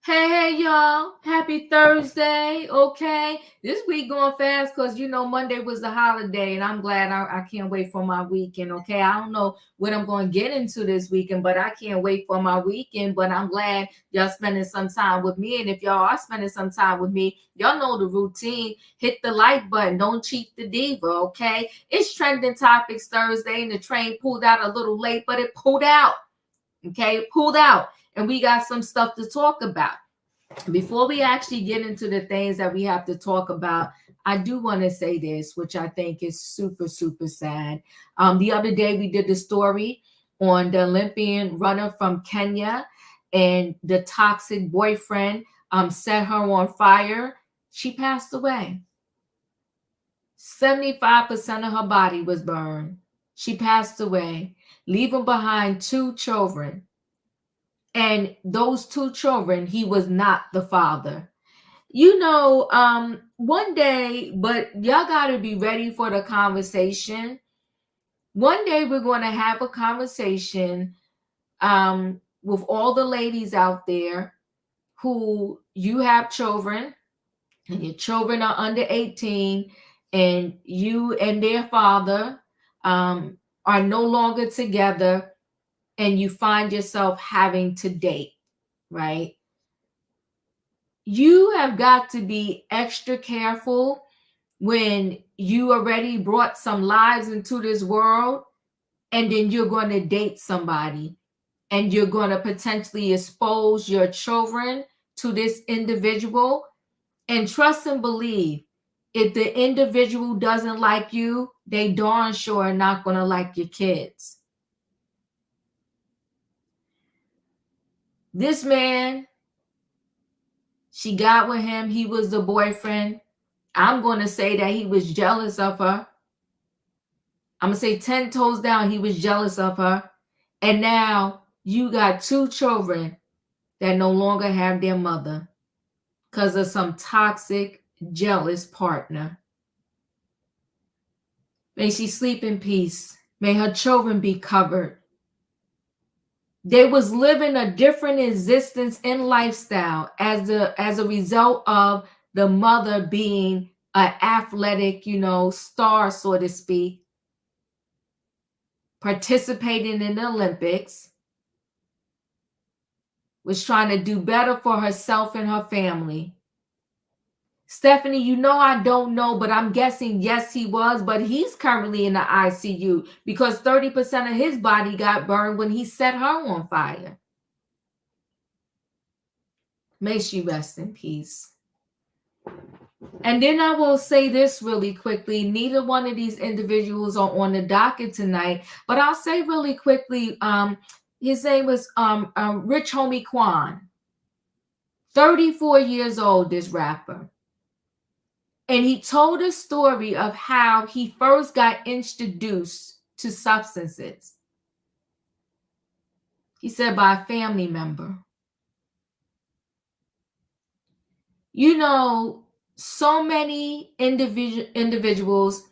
Hey, y'all. Happy Thursday. Okay. This week going fast because, Monday was the holiday, and I'm glad I can't wait for my weekend. Okay. I don't know what I'm going to get into this weekend, but I can't wait for my weekend. But I'm glad y'all spending some time with me. And if y'all are spending some time with me, y'all know the routine. Hit the like button. Don't cheat the diva. Okay. It's Trending Topics Thursday, and the train pulled out a little late, but it pulled out. Okay. It pulled out. And we got some stuff to talk about. Before we actually get into the things that we have to talk about, I do want to say this, which I think is super, super sad. The other day we did the story on the Olympian runner from Kenya, and the toxic boyfriend set her on fire. She passed away. 75% of her body was burned. She passed away, leaving behind 2 children. And those 2 children, he was not the father. One day, but y'all got to be ready for the conversation. One day we're going to have a conversation with all the ladies out there who you have children, and your children are under 18, and you and their father are no longer together, and you find yourself having to date, right? You have got to be extra careful when you already brought some lives into this world, and then you're going to date somebody, and you're going to potentially expose your children to this individual. And trust and believe, if the individual doesn't like you, they darn sure are not going to like your kids. This man, she got with him. He was the boyfriend. I'm going to say that he was jealous of her. I'm going to say 10 toes down, he was jealous of her. And now you got 2 children that no longer have their mother because of some toxic, jealous partner. May she sleep in peace. May her children be covered. They was living a different existence and lifestyle as a result of the mother being an athletic, star, so to speak, participating in the Olympics, was trying to do better for herself and her family. Stephanie, I don't know, but I'm guessing yes, he was, but he's currently in the ICU because 30% of his body got burned when he set her on fire. May she rest in peace. And then I will say this really quickly. Neither one of these individuals are on the docket tonight, but I'll say really quickly, his name was Rich Homie Quan, 34 years old, this rapper. And he told a story of how he first got introduced to substances. He said by a family member. So many individuals,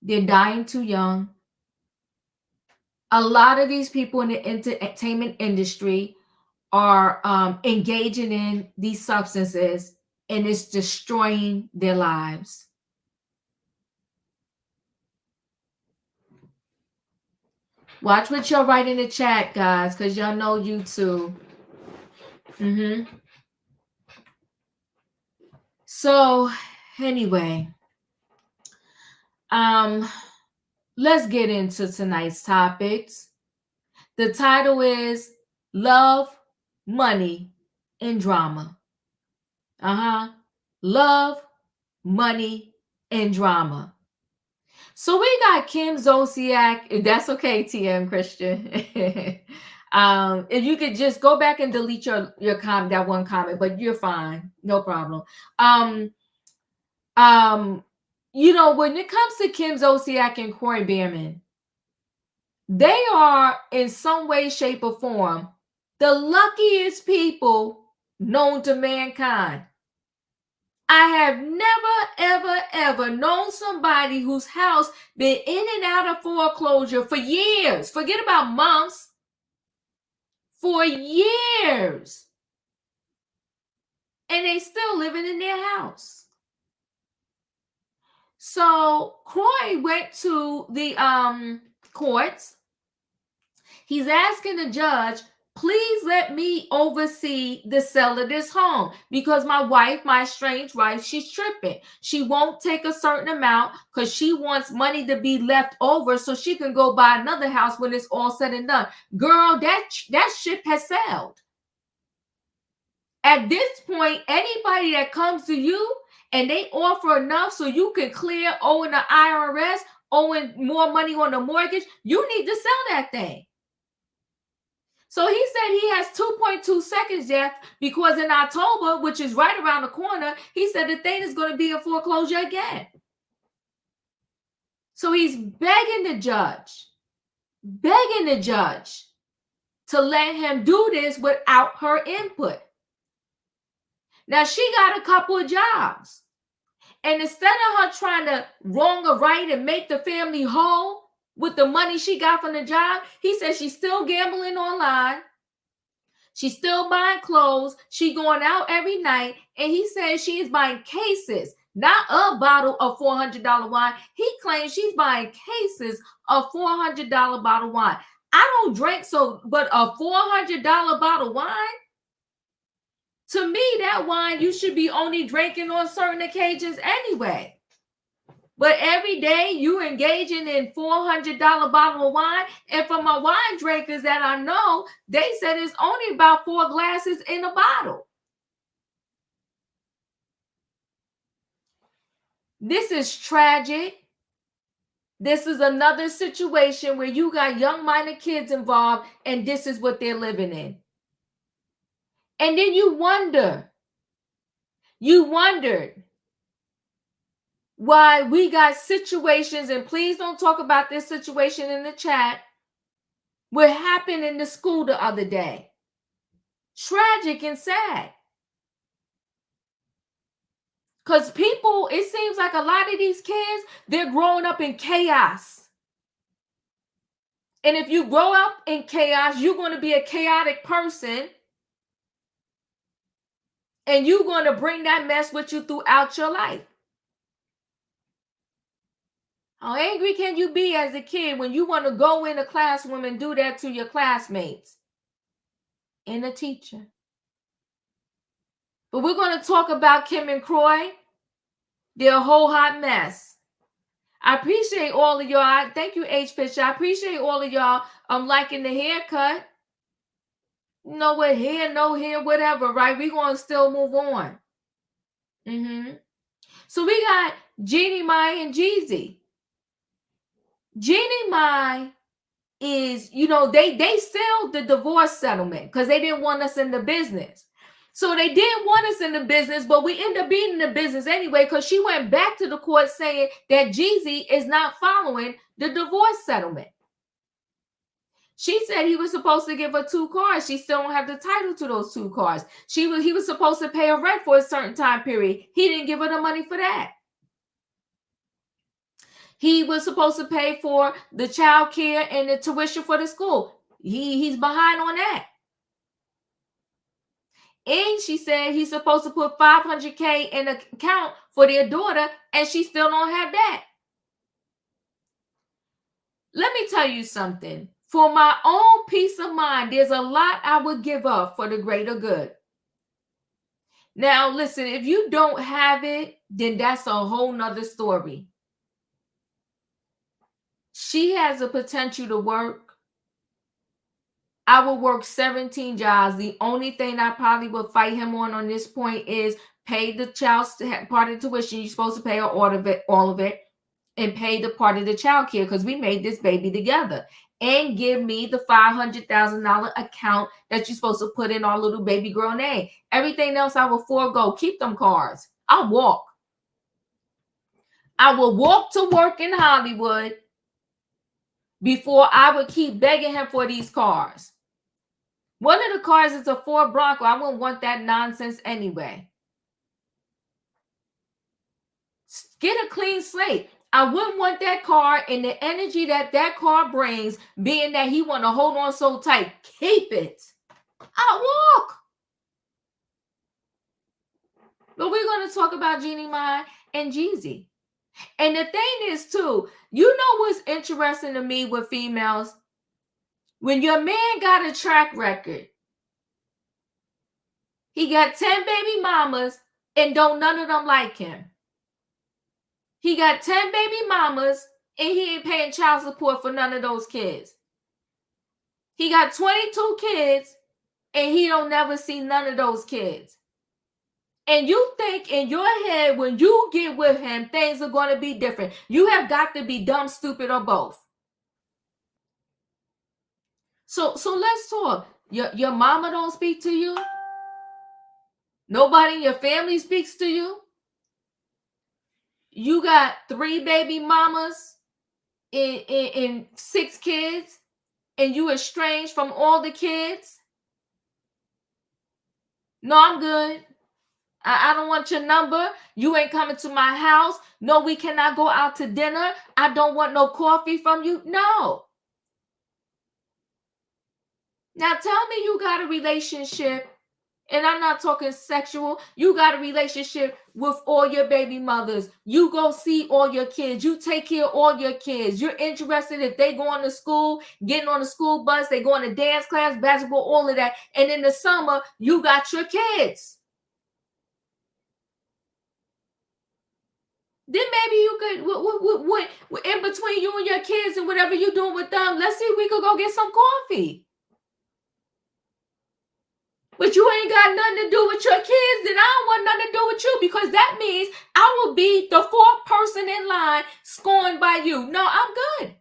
they're dying too young. A lot of these people in the entertainment industry are engaging in these substances, and it's destroying their lives. Watch what y'all write in the chat, guys, because y'all know YouTube. So, anyway, let's get into tonight's topics. The title is Love, Money, and Drama. Love, money, and drama. So we got Kim Zolciak. If that's okay, TM Christian. If you could just go back and delete your that one comment, but you're fine, no problem. When it comes to Kim Zolciak and Kroy Biermann, they are in some way, shape, or form the luckiest people known to mankind. I have never, ever, ever known somebody whose house been in and out of foreclosure for years. Forget about months. For years. and they still living in their house. So Kroy went to the courts. He's asking the judge, please let me oversee the sale of this home because my wife, my estranged wife, she's tripping. She won't take a certain amount because she wants money to be left over so she can go buy another house when it's all said and done. Girl, that ship has sailed. At this point, anybody that comes to you and they offer enough so you can clear owing the IRS, owing more money on the mortgage, you need to sell that thing. So he said he has 2.2 seconds left because in October, which is right around the corner, he said the thing is going to be in foreclosure again. So he's begging the judge to let him do this without her input. Now, she got a couple of jobs. And instead of her trying to wrong or right and make the family whole with the money she got from the job, he said she's still gambling online. She's still buying clothes. She going out every night. And he says she is buying cases, not a bottle of $400 wine. He claims she's buying cases of $400 bottle wine. I don't drink, but a $400 bottle wine? To me, that wine you should be only drinking on certain occasions anyway. But every day you engaging in $400 bottle of wine. And for my wine drinkers that I know, they said it's only about 4 glasses in a bottle. This is tragic. This is another situation where you got young minor kids involved and this is what they're living in. And then you wondered why we got situations, and please don't talk about this situation in the chat, what happened in the school the other day. Tragic and sad. Because people, it seems like a lot of these kids, they're growing up in chaos. And if you grow up in chaos, you're going to be a chaotic person. And you're going to bring that mess with you throughout your life. How angry can you be as a kid when you want to go in a classroom and do that to your classmates and a teacher? But we're going to talk about Kim and Kroy. They're a whole hot mess. I appreciate all of y'all. Thank you, H. Fisher. I appreciate all of y'all liking the haircut. You know what, hair, no hair, whatever, right? We're going to still move on. So we got Jeannie Mai and Jeezy. Jeannie Mai is, they sealed the divorce settlement because they didn't want us in the business. So they didn't want us in the business, but we ended up being in the business anyway because she went back to the court saying that Jeezy is not following the divorce settlement. She said he was supposed to give her 2 cars. She still don't have the title to those 2 cars. He was supposed to pay her rent for a certain time period. He didn't give her the money for that. He was supposed to pay for the child care and the tuition for the school. He's behind on that. And she said he's supposed to put $500K in an account for their daughter, and she still don't have that. Let me tell you something. For my own peace of mind, there's a lot I would give up for the greater good. Now, listen, if you don't have it, then that's a whole nother story. She has the potential to work. I would work 17 jobs. The only thing I probably would fight him on this point is pay the child's part of the tuition. You're supposed to pay all of it, and pay the part of the child care because we made this baby together. And give me the $500,000 account that you're supposed to put in our little baby girl name. Everything else I will forego. Keep them cars. I'll walk. I will walk to work in Hollywood before I would keep begging him for these cars. One of the cars is a Ford Bronco. I wouldn't want that nonsense anyway. Get a clean slate. I wouldn't want that car and the energy that car brings, being that he want to hold on so tight. Keep it. I'll walk. But we're going to talk about Jeannie Mai and Jeezy. And the thing is, too, you know what's interesting to me with females? When your man got a track record, he got 10 baby mamas and don't none of them like him. He got 10 baby mamas and he ain't paying child support for none of those kids. He got 22 kids and he don't never see none of those kids. And you think in your head when you get with him, things are going to be different. You have got to be dumb, stupid, or both. So let's talk. Your mama don't speak to you? Nobody in your family speaks to you? You got 3 baby mamas and 6 kids, and you estranged from all the kids? No, I'm good. I don't want your number. You ain't coming to my house. No, we cannot go out to dinner. I don't want no coffee from you. No. Now tell me you got a relationship, and I'm not talking sexual. You got a relationship with all your baby mothers. You go see all your kids. You take care of all your kids. You're interested if they going to school, getting on the school bus, they going to dance class, basketball, all of that. And in the summer, you got your kids. Then maybe you could, what in between you and your kids and whatever you're doing with them, let's see if we could go get some coffee. But you ain't got nothing to do with your kids, and I don't want nothing to do with you, because that means I will be the 4th person in line scorned by you. No, I'm good.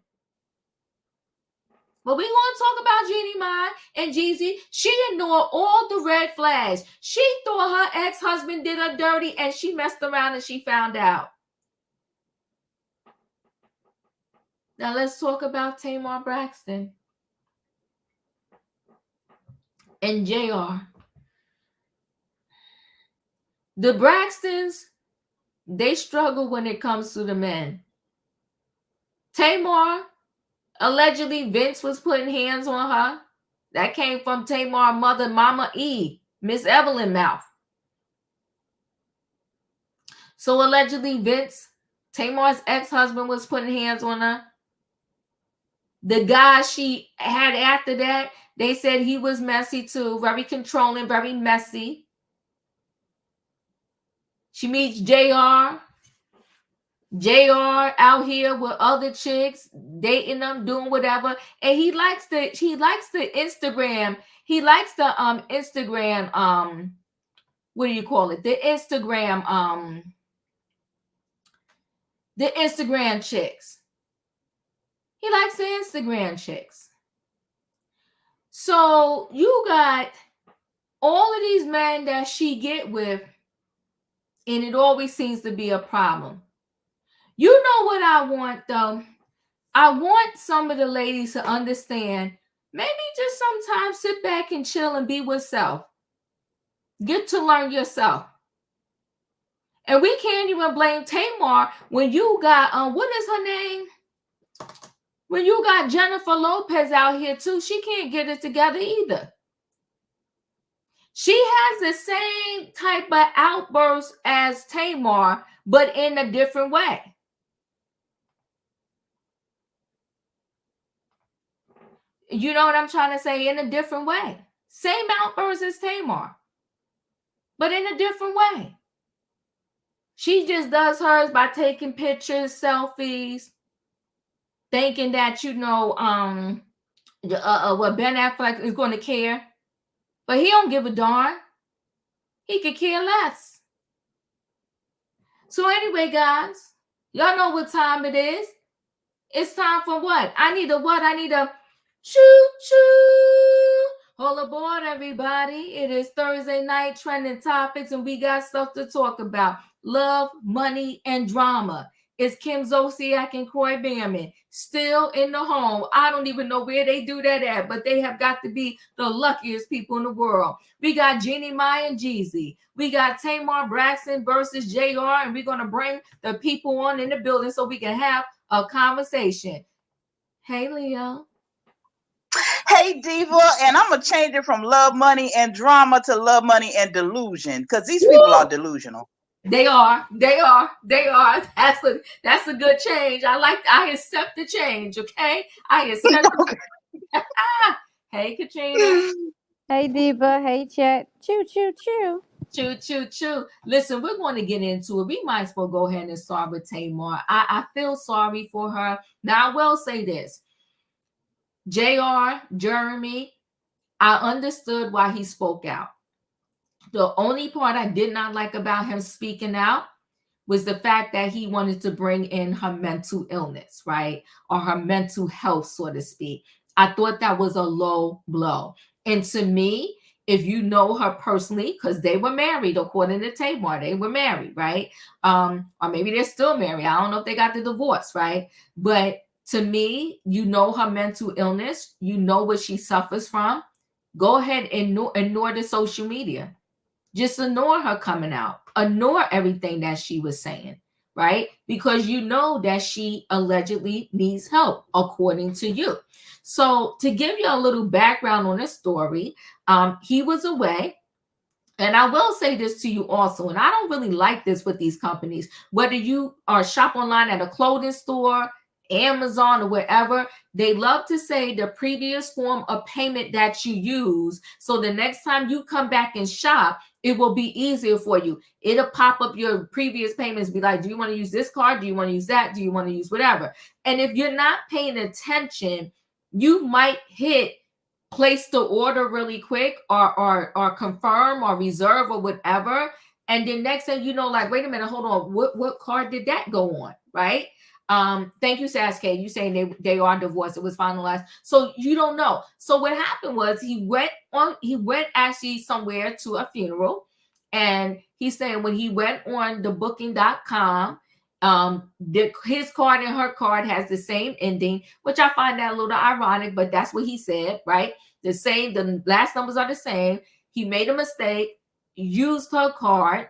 But we're going to talk about Jeannie Mai and Jeezy. She ignored all the red flags. She thought her ex-husband did her dirty, and she messed around and she found out. Now let's talk about Tamar Braxton and JR. The Braxtons, they struggle when it comes to the men. Tamar, allegedly Vince was putting hands on her. That came from Tamar's mother, Mama E, Miss Evelyn mouth. So allegedly Vince, Tamar's ex-husband, was putting hands on her. The guy she had after that, they said he was messy too, very controlling, very messy. She meets JR. JR out here with other chicks, dating them, doing whatever. And he likes the Instagram. He likes the Instagram, what do you call it? The Instagram chicks. He likes the Instagram chicks. So you got all of these men that she get with, and it always seems to be a problem. You know what I want, though? I want some of the ladies to understand, maybe just sometimes sit back and chill and be with self. Get to learn yourself. And we can't even blame Tamar when you got, what is her name? When you got Jennifer Lopez out here too, she can't get it together either. She has the same type of outburst as Tamar, but in a different way. You know what I'm trying to say? In a different way. Same outburst as Tamar, but in a different way. She just does hers by taking pictures, selfies, thinking that, you know, what Ben Affleck is going to care. But he don't give a darn. He could care less. So anyway, guys, y'all know what time it is. It's time for what? I need a choo-choo. All aboard, everybody. It is Thursday night trending topics, and we got stuff to talk about. Love, money, and drama. It's Kim Zolciak and Kroy Biermann still in the home. I don't even know where they do that at, but they have got to be the luckiest people in the world. We got Jeannie Mai and Jeezy. We got Tamar Braxton versus JR, and we're going to bring the people on in the building so we can have a conversation. Hey, Leo. Hey, Diva, and I'm going to change it from love, money, and drama to love, money, and delusion, because these people are Woo! delusional. They are. They are. They are. That's a good change. I accept the change, okay? I accept the Hey Katrina. Hey Diva, hey chat. Choo choo choo. Choo choo choo. Listen, we're going to get into it. We might as well go ahead and start with Tamar. I feel sorry for her. Now I will say this. JR, Jeremy, I understood why he spoke out. The only part I did not like about him speaking out was the fact that he wanted to bring in her mental illness, right? Or her mental health, so to speak. I thought that was a low blow. And to me, if you know her personally, because they were married, according to Tamar, they were married, right? Or maybe they're still married. I don't know if they got the divorce, right? But to me, you know her mental illness, you know what she suffers from. Go ahead and ignore the social media. Just ignore her coming out. Ignore everything that she was saying, right? Because you know that she allegedly needs help, according to you. So, to give you a little background on this story, he was away. And I will say this to you also, and I don't really like this with these companies, whether you are shop online at a clothing store, Amazon, or wherever, they love to say the previous form of payment that you use. So the next time you come back and shop, it will be easier for you. It'll pop up your previous payments, be like, do you want to use this card? Do you want to use that? Do you want to use whatever? And if you're not paying attention, you might hit place the order really quick or confirm or reserve or whatever, and then next thing you know, like, wait a minute, hold on, what card did that go on, right? Thank you, Sasuke. You saying they are divorced, it was finalized, so you don't know. So what happened was he went actually somewhere to a funeral, and he's saying when he went on the booking.com, his card and her card has the same ending, which I find that a little ironic, but that's what he said, right? The last numbers are the same. He made a mistake, used her card.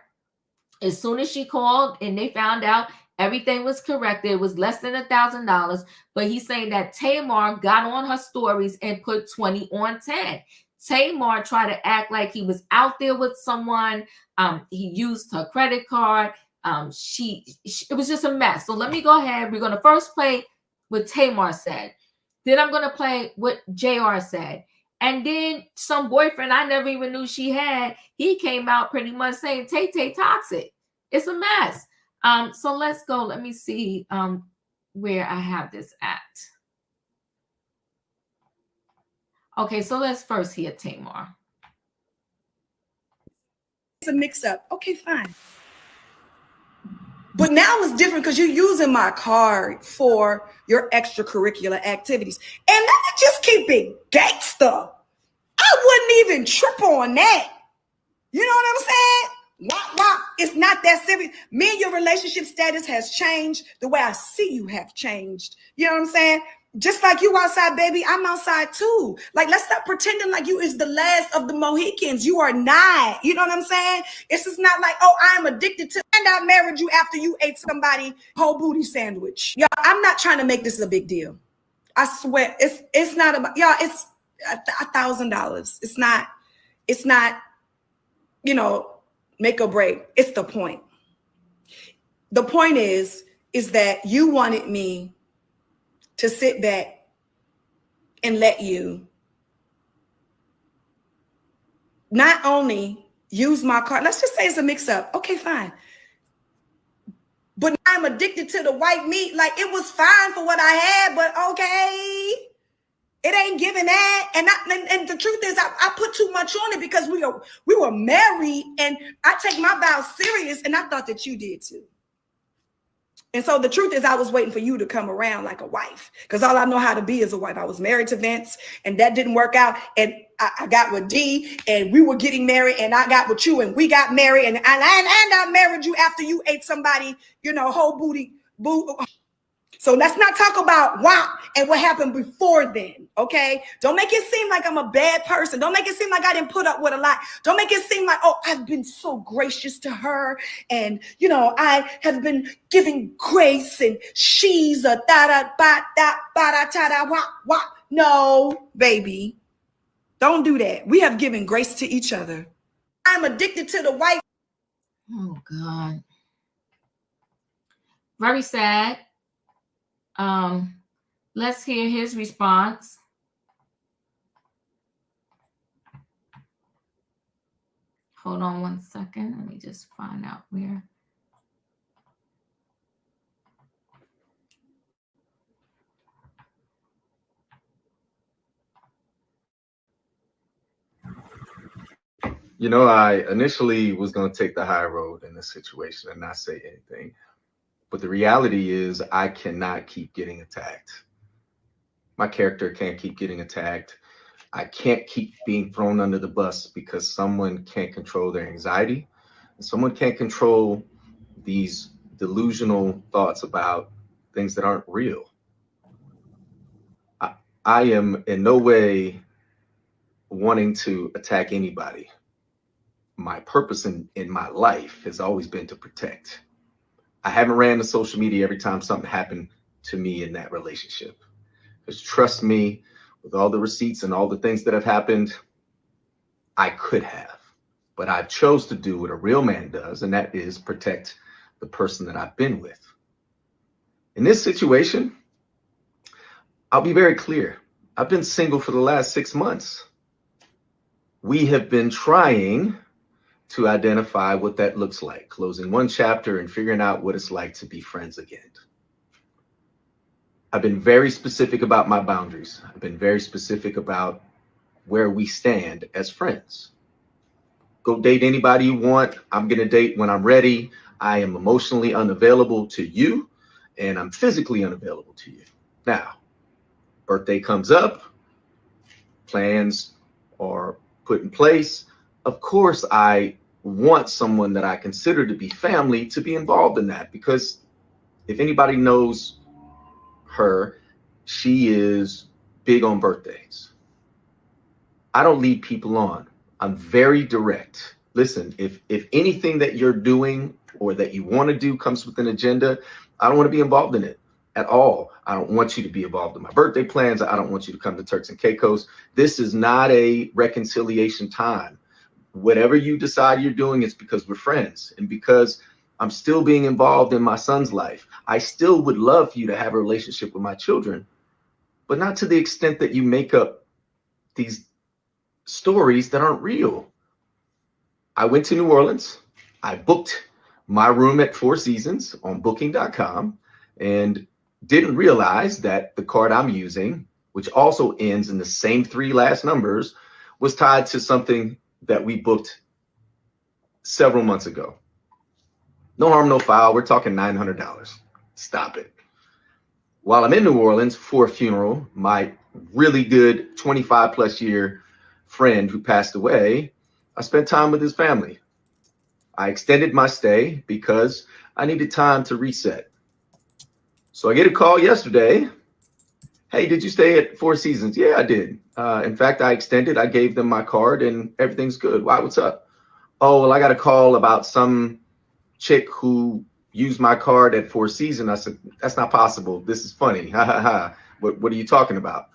As soon as she called and they found out everything was corrected, it was less than $1,000. But he's saying that Tamar got on her stories and put 20 on 10. Tamar tried to act like he was out there with someone. He used her credit card. It was just a mess. So let me go ahead. We're going to first play what Tamar said. Then I'm going to play what JR said. And then some boyfriend I never even knew she had, he came out pretty much saying Tay toxic. It's a mess. So let's go. Let me see where I have this at. Okay, so let's first hear Tamar. It's a mix-up. Okay, fine. But now it's different because you're using my card for your extracurricular activities. And let me just keep it gangster. I wouldn't even trip on that. You know what I'm saying? Wah. It's not that serious. Me and your relationship status has changed. The way I see you have changed. You know what I'm saying? Just like you outside, baby, I'm outside too. Like, let's stop pretending like you is the last of the Mohicans. You are not. You know what I'm saying? It's just not like, oh, I am addicted to, and I married you after you ate somebody whole booty sandwich. Yeah, I'm not trying to make this a big deal. I swear, it's not about, y'all, it's $1,000. It's not, you know, make or break. It's the point. The point is that you wanted me to sit back and let you not only use my card, let's just say it's a mix-up. Okay, fine. But I'm addicted to the white meat. Like, it was fine for what I had, but okay. It ain't giving that. And the truth is, I put too much on it because we were married, and I take my vows serious, and I thought that you did too. And so the truth is, I was waiting for you to come around like a wife, because all I know how to be is a wife. I was married to Vince, and that didn't work out. And I got with D, and we were getting married, and I got with you, and we got married, and I married you after you ate somebody, you know, whole booty. So let's not talk about wow and what happened before then, okay? Don't make it seem like I'm a bad person. Don't make it seem like I didn't put up with a lot. Don't make it seem like, oh, I've been so gracious to her, and, you know, I have been giving grace, and she's a da-da-ba-da-ba-da-ta-da-wah-wah. No, baby. Don't do that. We have given grace to each other. I'm addicted to the white. Oh, God. Very sad. Let's hear his response. Hold on one second. Let me just find out where. You know, I initially was going to take the high road in this situation and not say anything. But the reality is I cannot keep getting attacked. My character can't keep getting attacked. I can't keep being thrown under the bus because someone can't control their anxiety. And someone can't control these delusional thoughts about things that aren't real. I am in no way wanting to attack anybody. My purpose in my life has always been to protect. I haven't ran to social media every time something happened to me in that relationship. Because trust me, with all the receipts and all the things that have happened, I could have. But I've chose to do what a real man does, and that is protect the person that I've been with. In this situation, I'll be very clear. I've been single for the last 6 months. We have been trying to identify what that looks like, closing one chapter and figuring out what it's like to be friends again. I've been very specific about my boundaries. I've been very specific about where we stand as friends. Go date anybody you want. I'm going to date when I'm ready. I am emotionally unavailable to you, and I'm physically unavailable to you. Now, birthday comes up, plans are put in place. Of course, I want someone that I consider to be family to be involved in that, because if anybody knows her, she is big on birthdays. I don't lead people on. I'm very direct. Listen, if anything that you're doing or that you want to do comes with an agenda, I don't want to be involved in it at all. I don't want you to be involved in my birthday plans. I don't want you to come to Turks and Caicos. This is not a reconciliation time. Whatever you decide you're doing, it's because we're friends and because I'm still being involved in my son's life. I still would love for you to have a relationship with my children, but not to the extent that you make up these stories that aren't real. I went to New Orleans. I booked my room at Four Seasons on booking.com and didn't realize that the card I'm using, which also ends in the same 3 last numbers, was tied to something that we booked several months ago. No harm, no foul. We're talking $900. Stop it. While I'm in New Orleans for a funeral, my really good 25 plus year friend who passed away, I spent time with his family. I extended my stay because I needed time to reset. So I get a call yesterday. Hey, did you stay at Four Seasons? Yeah, I did. In fact, I extended. I gave them my card and everything's good. Why? What's up? Oh, well, I got a call about some chick who used my card at Four Seasons. I said, that's not possible. This is funny. Ha ha ha. What are you talking about?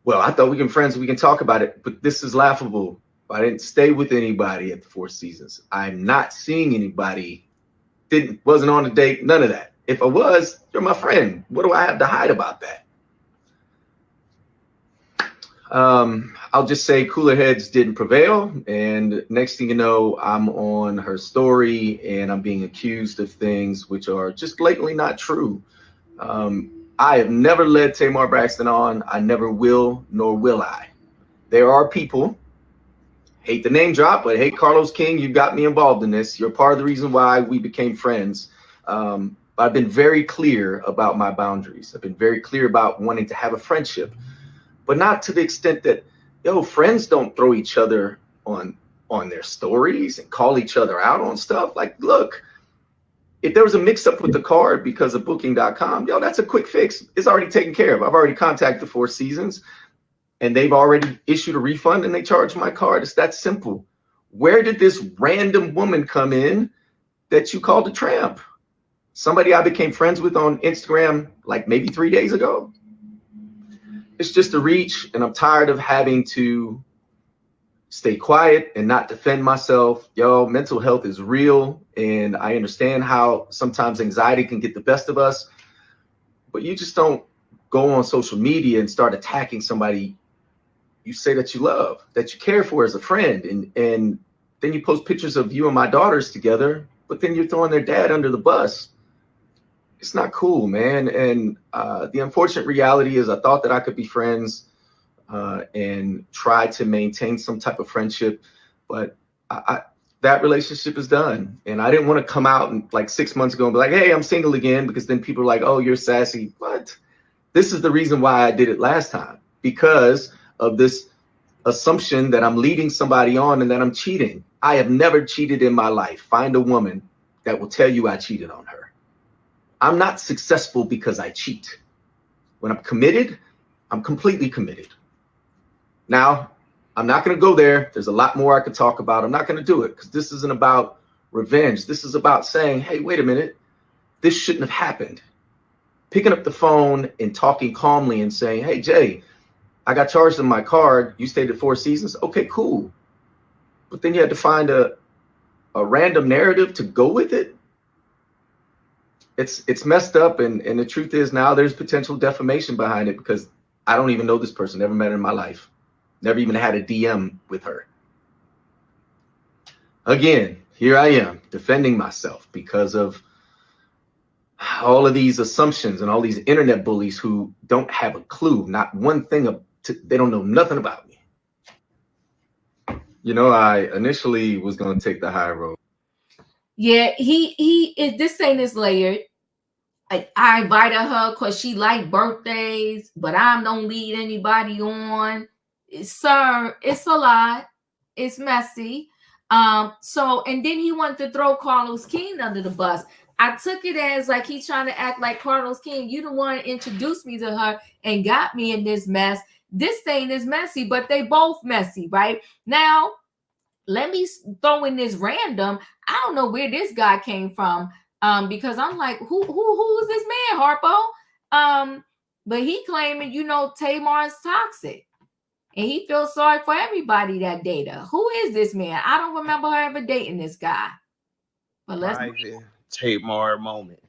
Well, I thought we can friends. We can talk about it, but this is laughable. I didn't stay with anybody at the Four Seasons. I'm not seeing anybody. Wasn't on a date. None of that. If I was, you're my friend. What do I have to hide about that? I'll just say cooler heads didn't prevail. And next thing you know, I'm on her story and I'm being accused of things which are just blatantly not true. I have never led Tamar Braxton on. I never will, nor will I. There are people, hate the name drop, but hey, Carlos King, you got me involved in this. You're part of the reason why we became friends. But I've been very clear about my boundaries. I've been very clear about wanting to have a friendship, but not to the extent that, friends don't throw each other on their stories and call each other out on stuff. Like, look, if there was a mix up with the card because of booking.com, that's a quick fix. It's already taken care of. I've already contacted the Four Seasons and they've already issued a refund and they charged my card. It's that simple. Where did this random woman come in that you called a tramp? Somebody I became friends with on Instagram, like maybe 3 days ago. it's just a reach, and I'm tired of having to stay quiet and not defend myself. Yo, mental health is real, and I understand how sometimes anxiety can get the best of us, but you just don't go on social media and start attacking somebody you say that you love, that you care for as a friend, and then you post pictures of you and my daughters together, but then you're throwing their dad under the bus. It's not cool, man. And the unfortunate reality is I thought that I could be friends and try to maintain some type of friendship, but that relationship is done. And I didn't want to come out and like 6 months ago and be like, hey, I'm single again, because then people are like, oh, you're sassy. What? This is the reason why I did it last time, because of this assumption that I'm leading somebody on and that I'm cheating. I have never cheated in my life. Find a woman that will tell you I cheated on her. I'm not successful because I cheat. When I'm committed, I'm completely committed. Now, I'm not going to go there. There's a lot more I could talk about. I'm not going to do it because this isn't about revenge. This is about saying, hey, wait a minute. This shouldn't have happened. Picking up the phone and talking calmly and saying, hey, Jay, I got charged on my card. You stayed at Four Seasons. Okay, cool. But then you had to find a random narrative to go with it. It's messed up. And the truth is now there's potential defamation behind it because I don't even know this person. Never met her in my life. Never even had a DM with her. Again, here I am defending myself because of all of these assumptions and all these internet bullies who don't have a clue, not one thing. They don't know nothing about me. You know, I initially was going to take the high road. Yeah, this ain't as layered. I invited her because she liked birthdays, but I don't lead anybody on. Sir, it's a lot. It's messy. So, and then he wanted to throw Carlos King under the bus. I took it as like he's trying to act like Carlos King. You the one introduced me to her and got me in this mess. This thing is messy, but they both messy, right? Now, let me throw in this random. I don't know where this guy came from, because I'm like, who is this man, Harpo? But he claiming, Tamar is toxic, and he feels sorry for everybody that dated her. Who is this man? I don't remember her ever dating this guy. But let's Tamar moment.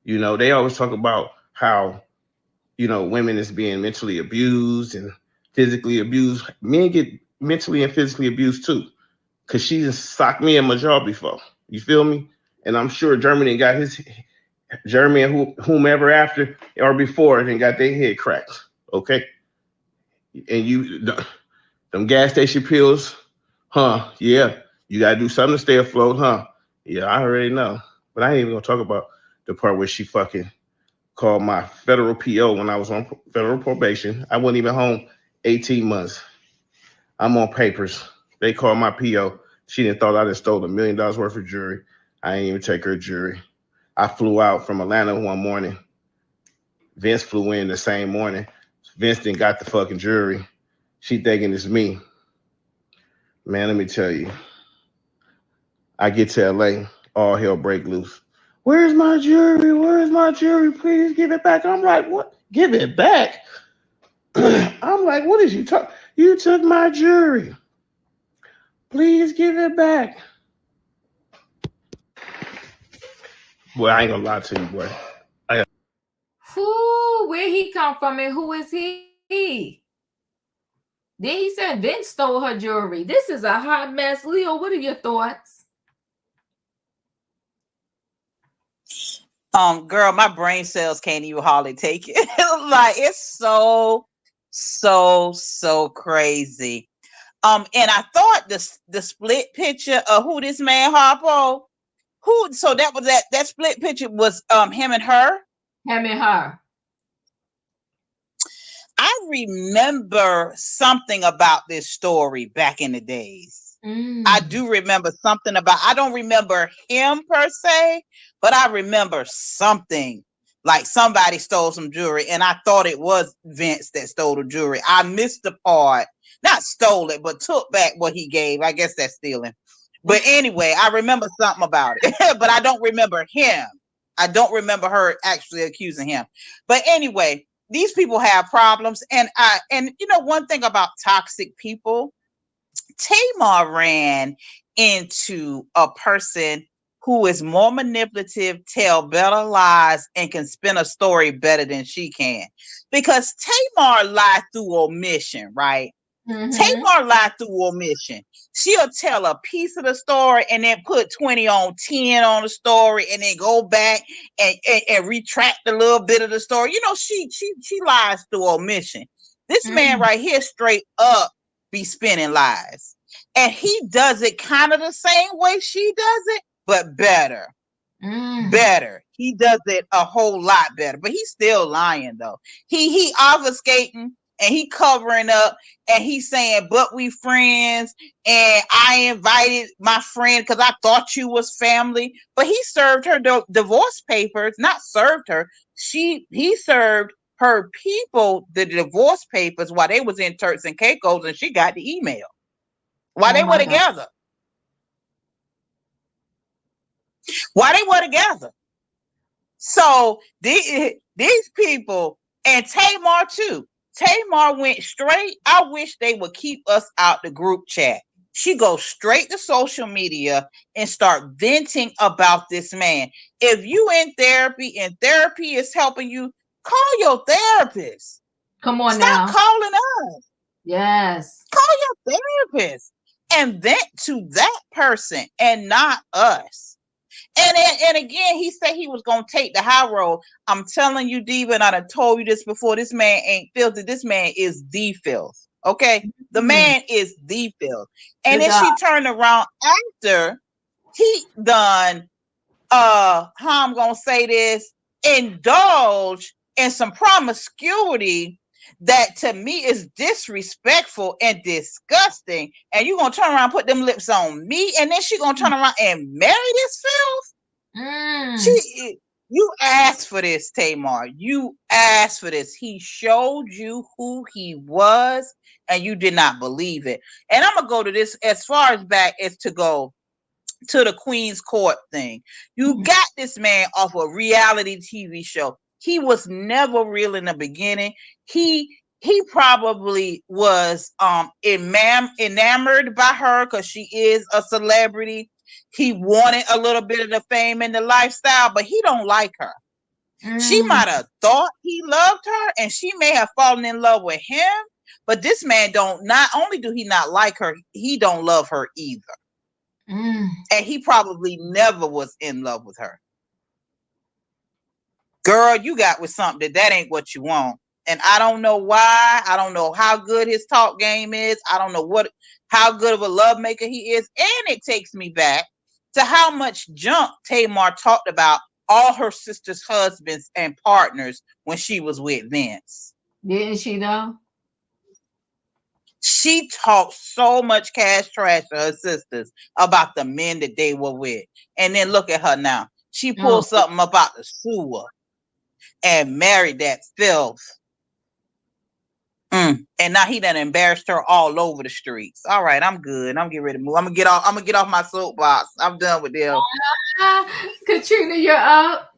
They always talk about how women is being mentally abused and physically abused. Men get mentally and physically abused too. Cause she just socked me in my jaw before. You feel me? And I'm sure Jeremy and whomever after or before and got their head cracked. Okay. And them gas station pills, huh? Yeah. You gotta do something to stay afloat, huh? Yeah, I already know. But I ain't even gonna talk about the part where she fucking called my federal PO when I was on federal probation. I wasn't even home 18 months. I'm on papers. They called my PO. She didn't thought I just stole $1 million worth of jewelry. I ain't even take her jewelry. I flew out from Atlanta one morning. Vince flew in the same morning. Vince didn't got the fucking jewelry. She thinking it's me. Man, let me tell you. I get to LA, all hell break loose. Where's my jewelry? Where's my jewelry? Please give it back. I'm like, what? Give it back? I'm like, what is you talking? You took my jewelry. Please give it back. Boy, I ain't gonna lie to you, boy. Where he come from and who is he? Then he said Vince stole her jewelry. This is a hot mess. Leo, what are your thoughts? Girl, my brain cells can't even hardly take it. Like, it's so crazy. And I thought the split picture of who this man Harpo, so that was that split picture was him and her. Him and her. I remember something about this story back in the days. I do remember something about, I don't remember him per se, but I remember something like somebody stole some jewelry and I thought it was Vince that stole the jewelry. I missed the part, not stole it, but took back what he gave. I guess that's stealing. But anyway, I remember something about it, but I don't remember him. I don't remember her actually accusing him. But anyway, these people have problems. And one thing about toxic people, Tamar ran into a person who is more manipulative, tell better lies, and can spin a story better than she can. Because Tamar lied through omission, right? Tamar lied through omission. She'll tell a piece of the story and then put 20 on 10 on the story and then go back and retract a little bit of the story. She lies through omission. This man right here straight up be spinning lies. And he does it kind of the same way she does it, but better. Better. He does it a whole lot better. But he's still lying though. He obfuscating and he covering up and he's saying, but we friends, and I invited my friend because I thought you was family. But he served her divorce papers, not served her. He served her people the divorce papers while they was in Turks and Caicos, and she got the email while they were together. While they were together. So these people, and Tamar too. Tamar went straight. I wish they would keep us out the group chat. She goes straight to social media and start venting about this man. If you in therapy and therapy is helping you, call your therapist. Come on Stop now. calling us. Yes. Call your therapist and vent to that person and not us. And again, he said he was going to take the high road. I'm telling you, Diva, and I done told you this before, this man ain't filthy. This man is the filth. Okay? The man is the filth. And then she turned around after he done, how I'm going to say this, indulge in some promiscuity that to me is disrespectful and disgusting. And you going to turn around and put them lips on me, and then she going to turn around and marry this filth? You asked for this, Tamar. You asked for this. He showed you who he was, and you did not believe it. And I'm gonna go to this as far as back as to go to the Queen's Court thing. You got this man off a reality TV show. He was never real in the beginning. He probably was enamored by her because she is a celebrity. He wanted a little bit of the fame and the lifestyle, but he don't like her. She might have thought he loved her, and she may have fallen in love with him, but this man not only do he not like her, he don't love her either. And he probably never was in love with her. Girl, you got with something that ain't what you want. And I don't know why. I don't know how good his talk game is. I don't know how good of a love maker he is. And it takes me back to how much junk Tamar talked about all her sister's husbands and partners when she was with Vince. Didn't she though? She talked so much cash trash to her sisters about the men that they were with. And then look at her now. She pulled something about the sewer and married that filth. And now he done embarrassed her all over the streets. All right, I'm good. I'm getting ready to move. I'm gonna get off my soapbox. I'm done with them. Katrina, you're up.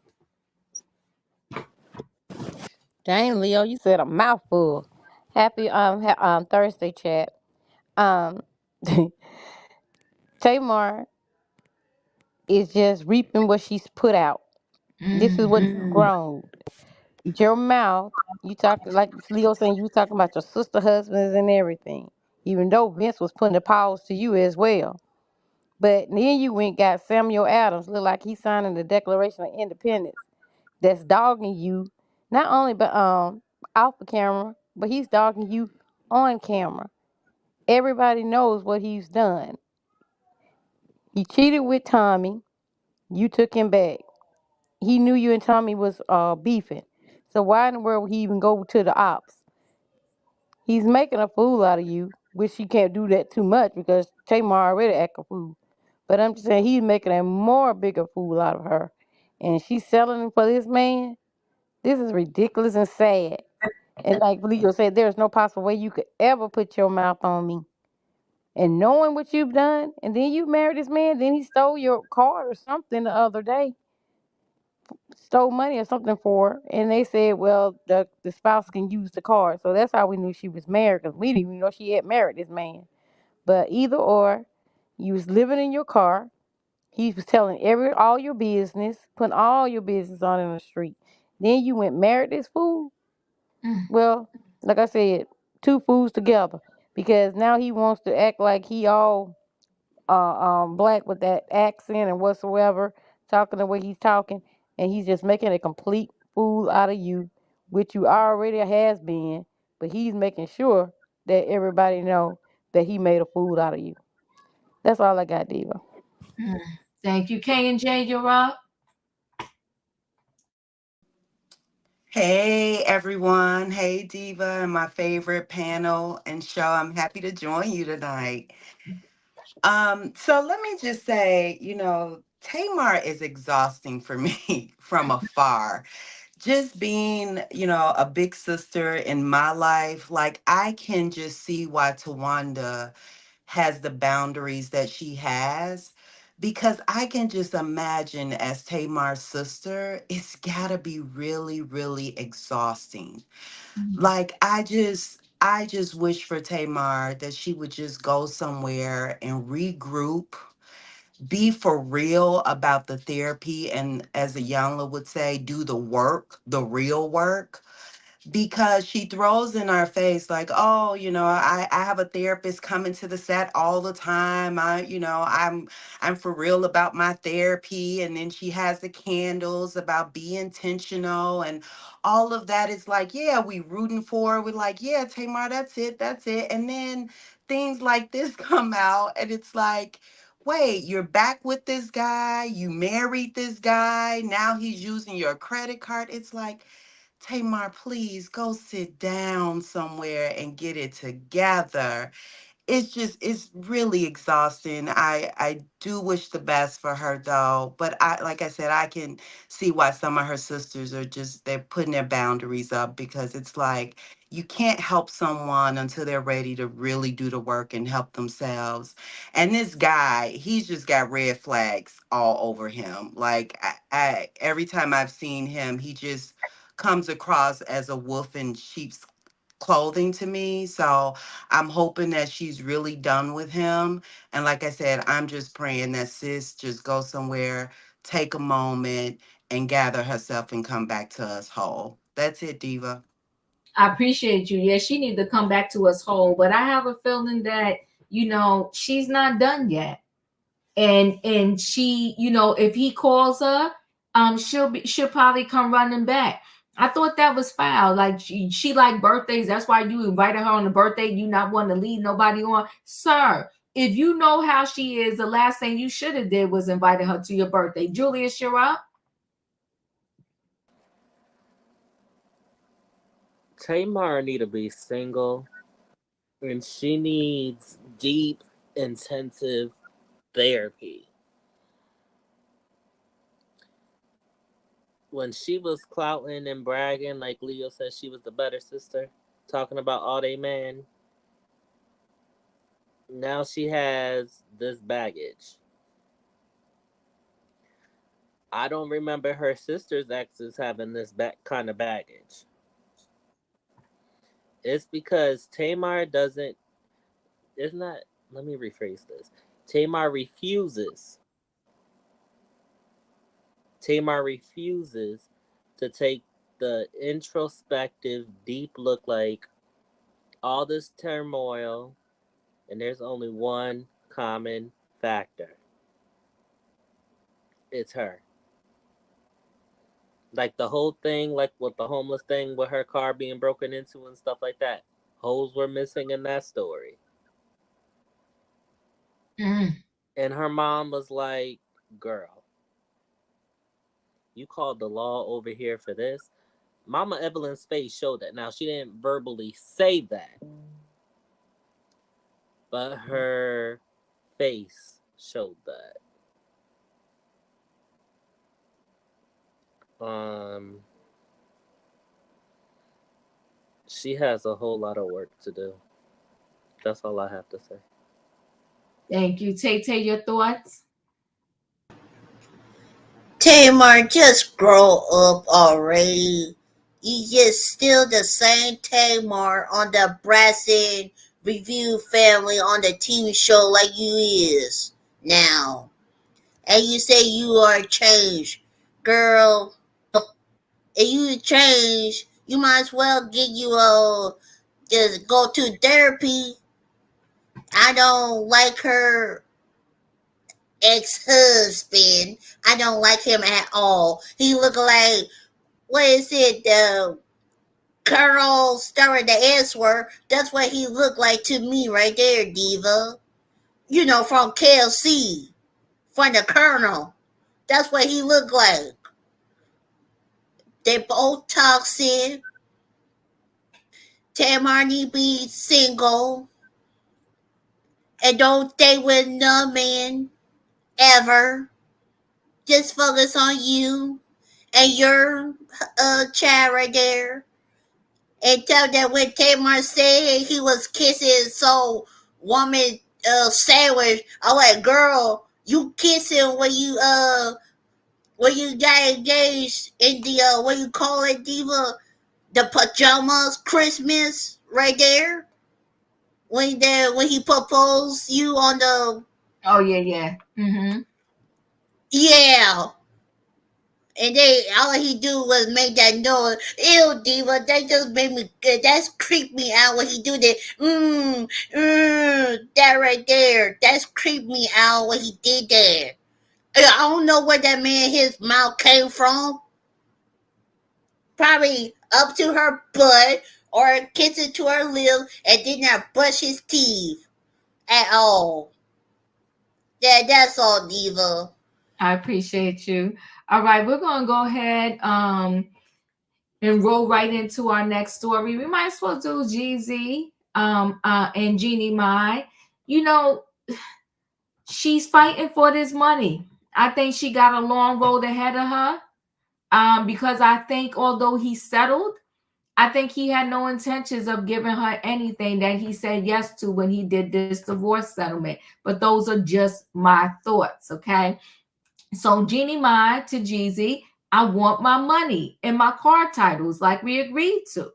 Dang, Leo, you said a mouthful. Happy Thursday, chat. Tamar is just reaping what she's put out. This is what you've grown. Your mouth, you talk like Leo saying, you talking about your sister husbands and everything. Even though Vince was putting the powers to you as well. But then you went got Samuel Adams, look like he's signing the Declaration of Independence. That's dogging you, not only but off the camera, but he's dogging you on camera. Everybody knows what he's done. He cheated with Tommy. You took him back. He knew you and Tommy was beefing. So why in the world would he even go to the ops? He's making a fool out of you, which he can't do that too much because Tamar already act a fool. But I'm just saying he's making a more bigger fool out of her. And she's selling him for this man. This is ridiculous and sad. And like Leo said, there's no possible way you could ever put your mouth on me. And knowing what you've done, and then you married this man, then he stole your car or something the other day. stole money or something for her, and they said, well, the spouse can use the card. So that's how we knew she was married, because we didn't even know she had married this man. But either or, you was living in your car. He was telling all your business, putting all your business on in the street. Then you went married this fool. Well, like I said, two fools together, because now he wants to act like he all black with that accent and whatsoever, talking the way he's talking, and he's just making a complete fool out of you, which you already has been, but he's making sure that everybody know that he made a fool out of you. That's all I got, Diva. Thank you. K and J, you're up. Hey everyone. Hey Diva and my favorite panel and show. I'm happy to join you tonight. So let me just say, Tamar is exhausting for me from afar. Just being, a big sister in my life, like I can just see why Tawanda has the boundaries that she has, because I can just imagine as Tamar's sister, it's gotta be really, really exhausting. Like I just wish for Tamar that she would just go somewhere and regroup, be for real about the therapy, and as a Yanla would say, do the work, the real work, because she throws in our face like, oh, I have a therapist coming to the set all the time. I'm for real about my therapy. And then she has the candles about be intentional, and all of that is like, yeah, we rooting for her. We're like, yeah, Tamar, that's it. And then things like this come out, and it's like, wait, you're back with this guy, you married this guy, now he's using your credit card. It's like, Tamar, please go sit down somewhere and get it together. It's really exhausting. I do wish the best for her though, but I like I said, I can see why some of her sisters are just they're putting their boundaries up, because it's like you can't help someone until they're ready to really do the work and help themselves. And this guy, he's just got red flags all over him. Like I every time I've seen him, he just comes across as a wolf in sheep's clothing to me. So I'm hoping that she's really done with him. And like I said, I'm just praying that sis just go somewhere, take a moment, and gather herself and come back to us whole. That's it, Diva. I appreciate you. Yeah, she need to come back to us whole, but I have a feeling that she's not done yet. And she, if he calls her, she'll probably come running back. I thought that was foul. Like she like birthdays. That's why you invited her on the birthday. You not want to lead nobody on, sir. If you know how she is, the last thing you should have did was invited her to your birthday. Julius, you're up. Tamar need to be single, and she needs deep, intensive therapy. When she was clouting and bragging, like Leo said, she was the better sister, talking about all they men. Now she has this baggage. I don't remember her sister's exes having this kind of baggage. It's because Tamar doesn't. It's not. Let me rephrase this. Tamar refuses. Tamar refuses to take the introspective, deep look, like all this turmoil, and there's only one common factor. It's her. Like the whole thing, like with the homeless thing, with her car being broken into and stuff like that. Holes were missing in that story. And her mom was like, girl, you called the law over here for this? Mama Evelyn's face showed that. Now, she didn't verbally say that, but her face showed that. She has a whole lot of work to do. That's all I have to say. Thank you. Tay, your thoughts? Tamar, just grow up already. You just still the same Tamar on the Braxton Review family on the TV show like you is now. And you say you are changed. Girl, if you change, you might as well get you a just go to therapy. I don't like her ex-husband. I don't like him at all. He look like, what is it, the Colonel starring the S word? That's what he looked like to me right there, Diva. You know, from KLC, from the Colonel. That's what he looked like. They both toxic. Tamar need be single and don't stay with no man ever. Just focus on you and your child right there. And tell that when Tamar said he was kissing his soul woman sandwich, I like, girl, you kissing when you got engaged in the what you call it, Diva, the pajamas Christmas right there when he proposed you on the. Oh yeah. Mm-hmm. Yeah. And they all he do was make that noise. Ew, Diva, that just made me good. That's creeped me out when he do that. That right there. That's creeped me out when he did that. I don't know where that man his mouth came from. Probably up to her butt or kissing to her lips and did not brush his teeth at all. That's all, Diva. I appreciate you. All right, we're gonna go ahead and roll right into our next story. We might as well do Jeezy and Jeannie Mai. You know, she's fighting for this money. I think she got a long road ahead of her. Because I think although he settled, I think he had no intentions of giving her anything that he said yes to when he did this divorce settlement. But those are just my thoughts, okay? So Jeannie Mai to Jeezy, I want my money and my car titles like we agreed to.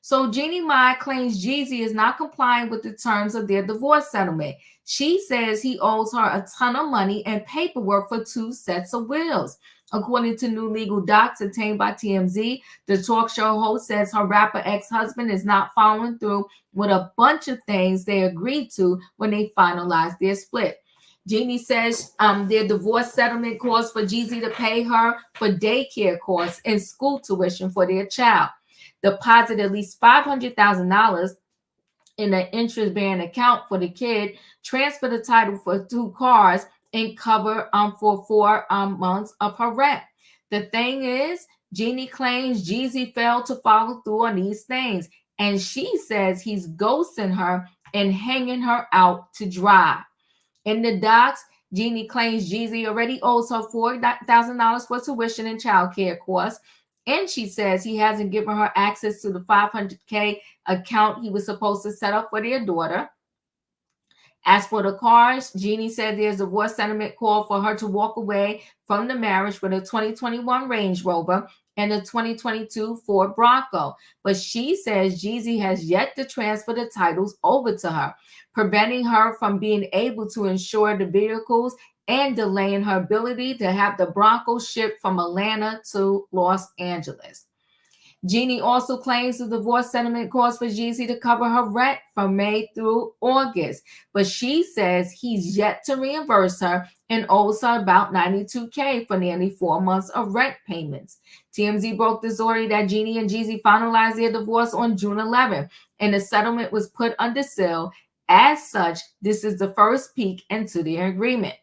So Jeannie Mai claims Jeezy is not complying with the terms of their divorce settlement. She says he owes her a ton of money and paperwork for 2 sets of wills. According to new legal docs obtained by TMZ, the talk show host says her rapper ex-husband is not following through with a bunch of things they agreed to when they finalized their split. Jeannie says their divorce settlement calls for Jeezy to pay her for daycare costs and school tuition for their child, deposit at least $500,000 in an interest-bearing account for the kid, transfer the title for 2 cars, and cover for 4 months of her rent. The thing is, Jeannie claims Jeezy failed to follow through on these things, and she says he's ghosting her and hanging her out to dry. In the docs, Jeannie claims Jeezy already owes her $4,000 for tuition and childcare costs. And she says he hasn't given her access to the $500K account he was supposed to set up for their daughter. As for the cars, Jeannie said there's a divorce settlement call for her to walk away from the marriage with a 2021 Range Rover and a 2022 Ford Bronco. But she says Jeezy has yet to transfer the titles over to her, preventing her from being able to insure the vehicles and delaying her ability to have the Bronco shipped from Atlanta to Los Angeles. Jeannie also claims the divorce settlement calls for Jeezy to cover her rent from May through August, but she says he's yet to reimburse her and owes her about $92K for nearly 4 months of rent payments. TMZ broke the story that Jeannie and Jeezy finalized their divorce on June 11th, and the settlement was put under seal. As such, this is the first peek into their agreement.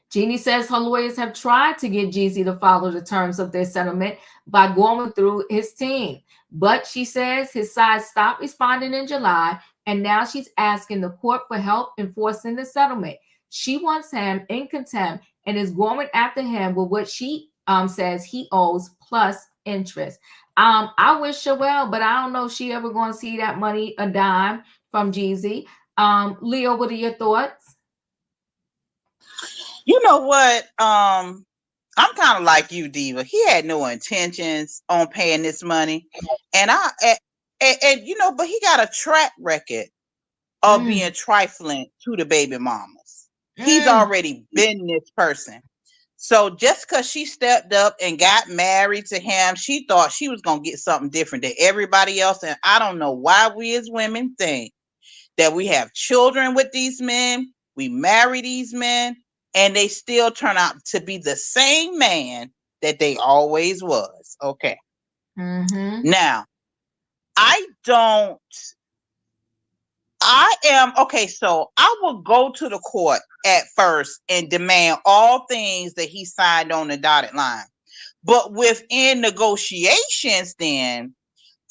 Jeannie says her lawyers have tried to get Jeezy to follow the terms of their settlement by going through his team. But she says his side stopped responding in July, and now she's asking the court for help enforcing the settlement. She wants him in contempt and is going after him with what she says he owes plus interest. I wish her well, but I don't know if she ever going to see that money a dime from Jeezy. Leo, what are your thoughts? You know what? I'm kind of like you, Diva. He had no intentions on paying this money, and but he got a track record of being trifling to the baby mamas. He's already been this person. So just because she stepped up and got married to him, she thought she was going to get something different than everybody else. And I don't know why we as women think that we have children with these men, we marry these men, and they still turn out to be the same man that they always was. Okay. Now, I don't I am okay. So I will go to the court at first and demand all things that he signed on the dotted line. But within negotiations, then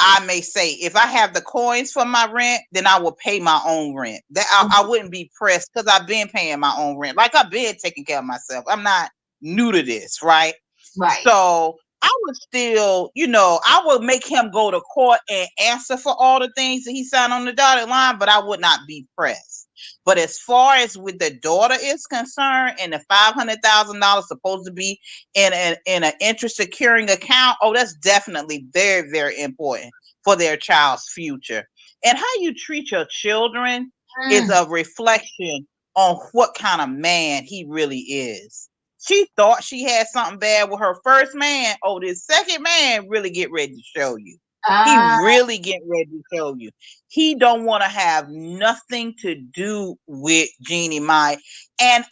I may say, if I have the coins for my rent, then I will pay my own rent. That I wouldn't be pressed because I've been paying my own rent. Like I've been taking care of myself. I'm not new to this, right? Right. So I would still, I would make him go to court and answer for all the things that he signed on the dotted line, but I would not be pressed. But as far as with the daughter is concerned, and the $500,000 supposed to be in an interest securing account, oh, that's definitely very, very important for their child's future. And how you treat your children is a reflection on what kind of man he really is. She thought she had something bad with her first man. Oh, this second man really get ready to show you. He really get ready to show you. He don't want to have nothing to do with Jeannie Mai. And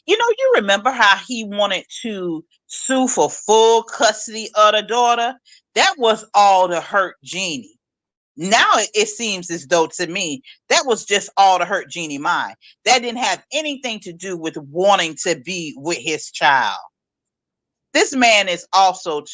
you remember how he wanted to sue for full custody of the daughter? That was all to hurt Jeannie. Now it seems as though to me that was just all to hurt Jeannie Mai. That didn't have anything to do with wanting to be with his child. This man is also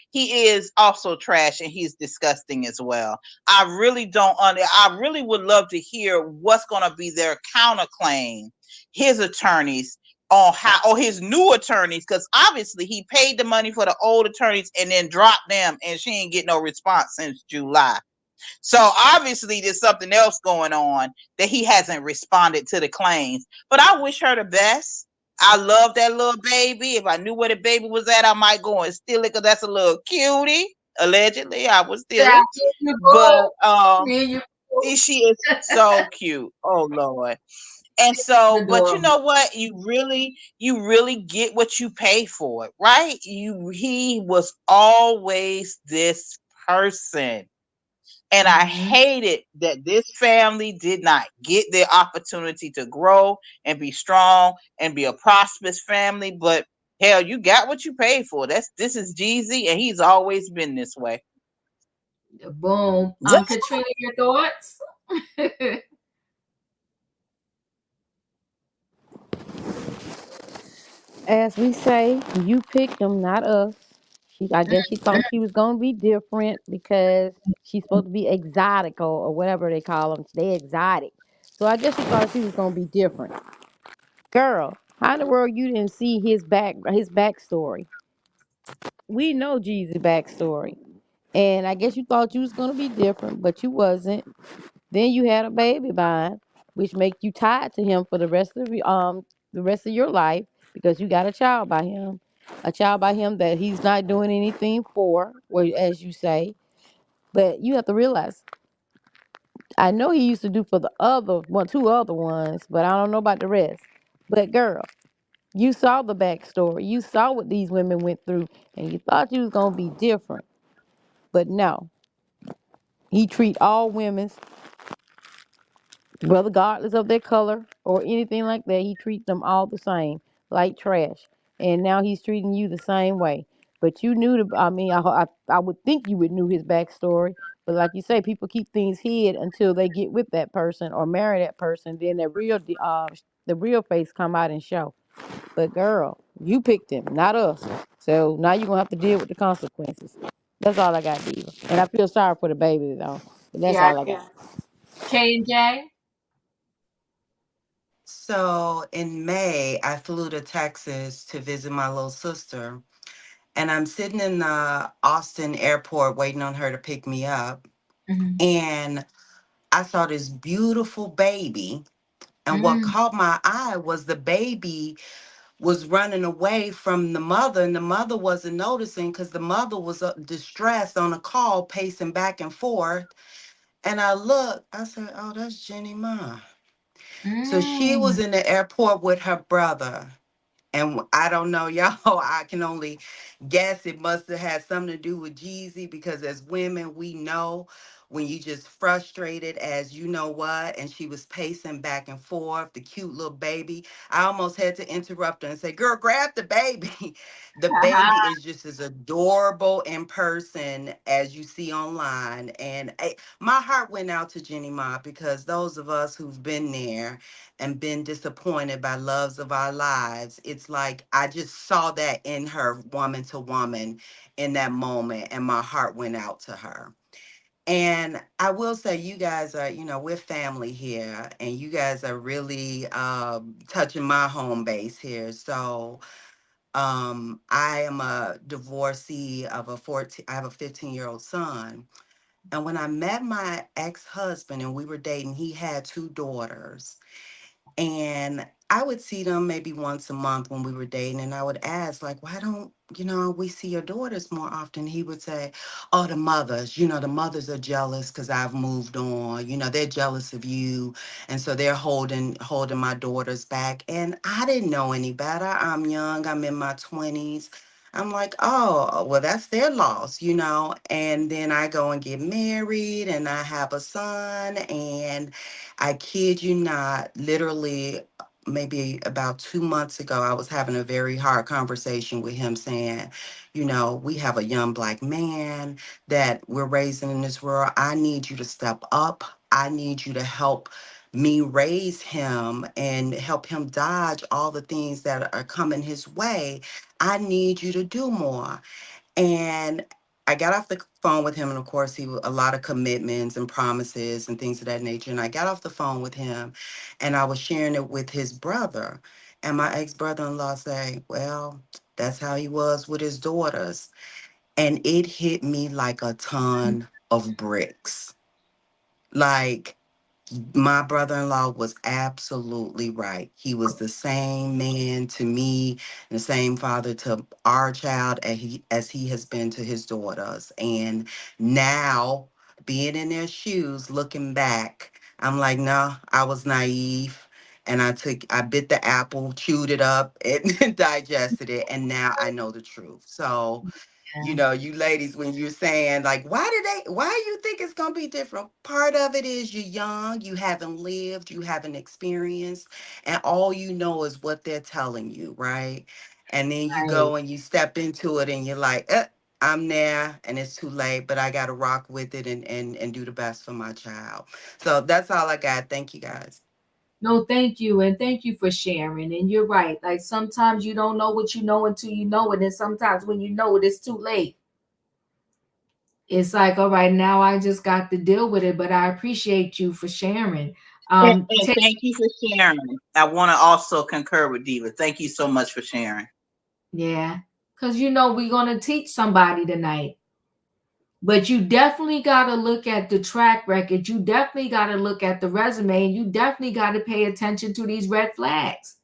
he is also trash, and he's disgusting as well. I really would love to hear what's going to be their counterclaim, his attorneys, on how, or his new attorneys, because obviously he paid the money for the old attorneys and then dropped them, and she ain't get no response since July. So obviously there's something else going on that he hasn't responded to the claims. But I wish her the best. I love that little baby. If I knew where the baby was at, I might go and steal it because that's a little cutie. Allegedly, I would steal it. But she is so cute. Oh Lord. And so, but you know what? You really get what you pay for it, right? He was always this person. And I hated that this family did not get the opportunity to grow and be strong and be a prosperous family. But hell, you got what you paid for. This is Jeezy, and he's always been this way. Boom. Katrina, your thoughts? As we say, you picked them, not us. I guess she thought she was gonna be different because she's supposed to be exotic or whatever they call them. They exotic. So I guess she thought she was gonna be different. Girl, how in the world you didn't see his backstory? We know Jesus' backstory, and I guess you thought you was gonna be different, but you wasn't. Then you had a baby by, which make you tied to him for the rest of your life because you got a child by him that he's not doing anything for, well, as you say. But you have to realize, I know he used to do for the two other ones, but I don't know about the rest. But girl, you saw the backstory. You saw what these women went through, and you thought you was gonna be different. But no, he treat all women, regardless of their color or anything like that. He treats them all the same, like trash. And now he's treating you the same way. But you knew I would think you would knew his backstory. But like you say, people keep things hid until they get with that person or marry that person. Then the real face come out and show. But girl, you picked him, not us. So now you're gonna have to deal with the consequences. That's all I got, Diva. And I feel sorry for the baby though. But that's all I got. K and J. So in May, I flew to Texas to visit my little sister. And I'm sitting in the Austin airport waiting on her to pick me up. And I saw this beautiful baby. And what caught my eye was the baby was running away from the mother, and the mother wasn't noticing because the mother was distressed on a call, pacing back and forth. And I looked, I said, "Oh, that's Jeannie Mai." So she was Mm. in the airport with her brother. And I don't know, y'all. I can only guess it must have had something to do with Jeezy, because as women, we know when you just frustrated as you know what. And she was pacing back and forth, the cute little baby. I almost had to interrupt her and say, "Girl, grab the baby." The baby is just as adorable in person as you see online. And my heart went out to Jeannie Mai, because those of us who've been there and been disappointed by loves of our lives, it's like I just saw that in her, woman to woman, in that moment, and my heart went out to her. And I will say, you guys are, we're family here, and you guys are really touching my home base here. So I am a divorcee of a 14, I have a 15-year-old son. And when I met my ex-husband and we were dating, he had two daughters. And I would see them maybe once a month when we were dating, and I would ask, like, "Why don't, we see your daughters more often?" He would say, "Oh, the mothers, the mothers are jealous because I've moved on. They're jealous of you. And so they're holding my daughters back." And I didn't know any better. I'm young, I'm in my 20s. I'm like, "Oh, well, that's their loss." And then I go and get married, and I have a son, and I kid you not, literally, maybe about 2 months ago, I was having a very hard conversation with him, saying, "We have a young Black man that we're raising in this world. I need you to step up. I need you to help me raise him and help him dodge all the things that are coming his way. I need you to do more." And I got off the phone with him, and of course, a lot of commitments and promises and things of that nature. And I got off the phone with him, and I was sharing it with his brother. And my ex brother-in-law say, "Well, that's how he was with his daughters." And it hit me like a ton of bricks. Like, my brother-in-law was absolutely right. He was the same man to me, the same father to our child as he has been to his daughters. And now, being in their shoes, looking back, I'm like, no, I was naive. And I bit the apple, chewed it up, and digested it. And now I know the truth. So, you ladies, when you're saying, like, why you think it's gonna be different? Part of it is you're young, you haven't lived, you haven't experienced, and all you know is what they're telling you, right? And then you Right. go and you step into it, and you're like, I'm there, and it's too late, but I gotta rock with it, and do the best for my child. So that's all I got. Thank you, guys. No, thank you. And thank you for sharing. And you're right. Like sometimes you don't know what you know until you know it. And sometimes when you know it, it's too late. It's like, all right, now I just got to deal with it. But I appreciate you for sharing. And thank you for sharing. I want to also concur with Diva. Thank you so much for sharing. Yeah. Because we're going to teach somebody tonight. But you definitely got to look at the track record. You definitely got to look at the resume. And you definitely got to pay attention to these red flags.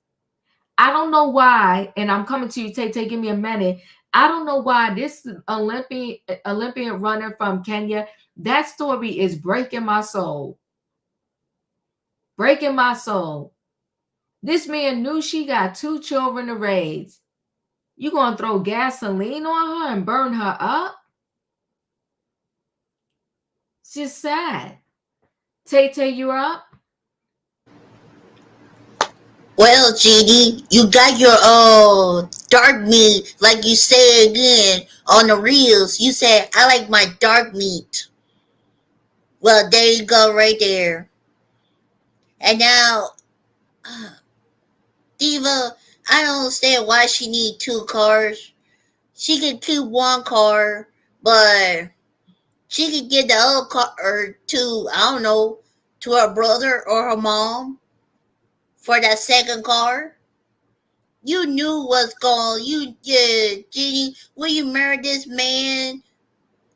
I don't know why, and I'm coming to you, Tay, give me a minute. I don't know why this Olympian runner from Kenya, that story is breaking my soul. Breaking my soul. This man knew she got two children to raise. You gonna throw gasoline on her and burn her up? It's just sad. Tay, you're up. Well, Jeannie, you got your dark meat, like you say again on the reels. You said I like my dark meat. Well, there you go, right there. And now, Diva, I don't understand why she need two cars. She could keep one car, but she could get the other car or to, I don't know, to her brother or her mom for that second car. You knew what's going. Yeah, Jeannie, when you married this man,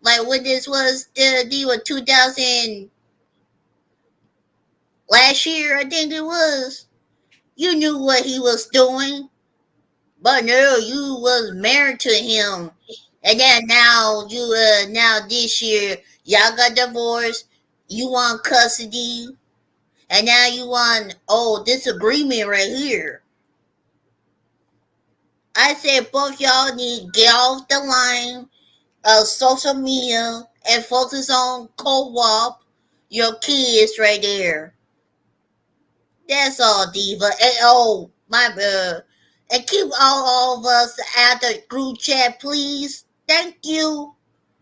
like when this was the deal with 2000 last year, I think it was. You knew what he was doing. But no, you was married to him, and then now this year y'all got divorced. You want custody, and now you want this agreement right here. I said both y'all need to get off the line of social media and focus on co-op your kids right there. That's all, Diva. And my and keep all of us at the group chat, please. Thank you.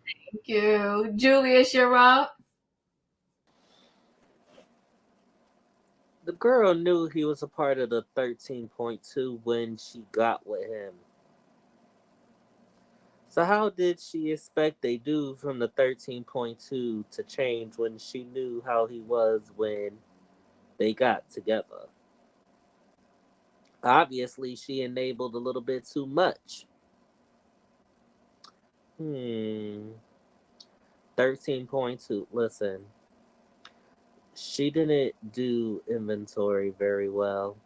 Thank you. Julius, you're up. The girl knew he was a part of the 13.2 when she got with him. So how did she expect a dude from the 13.2 to change when she knew how he was when they got together? Obviously, she enabled a little bit too much. 13.2. Listen, she didn't do inventory very well.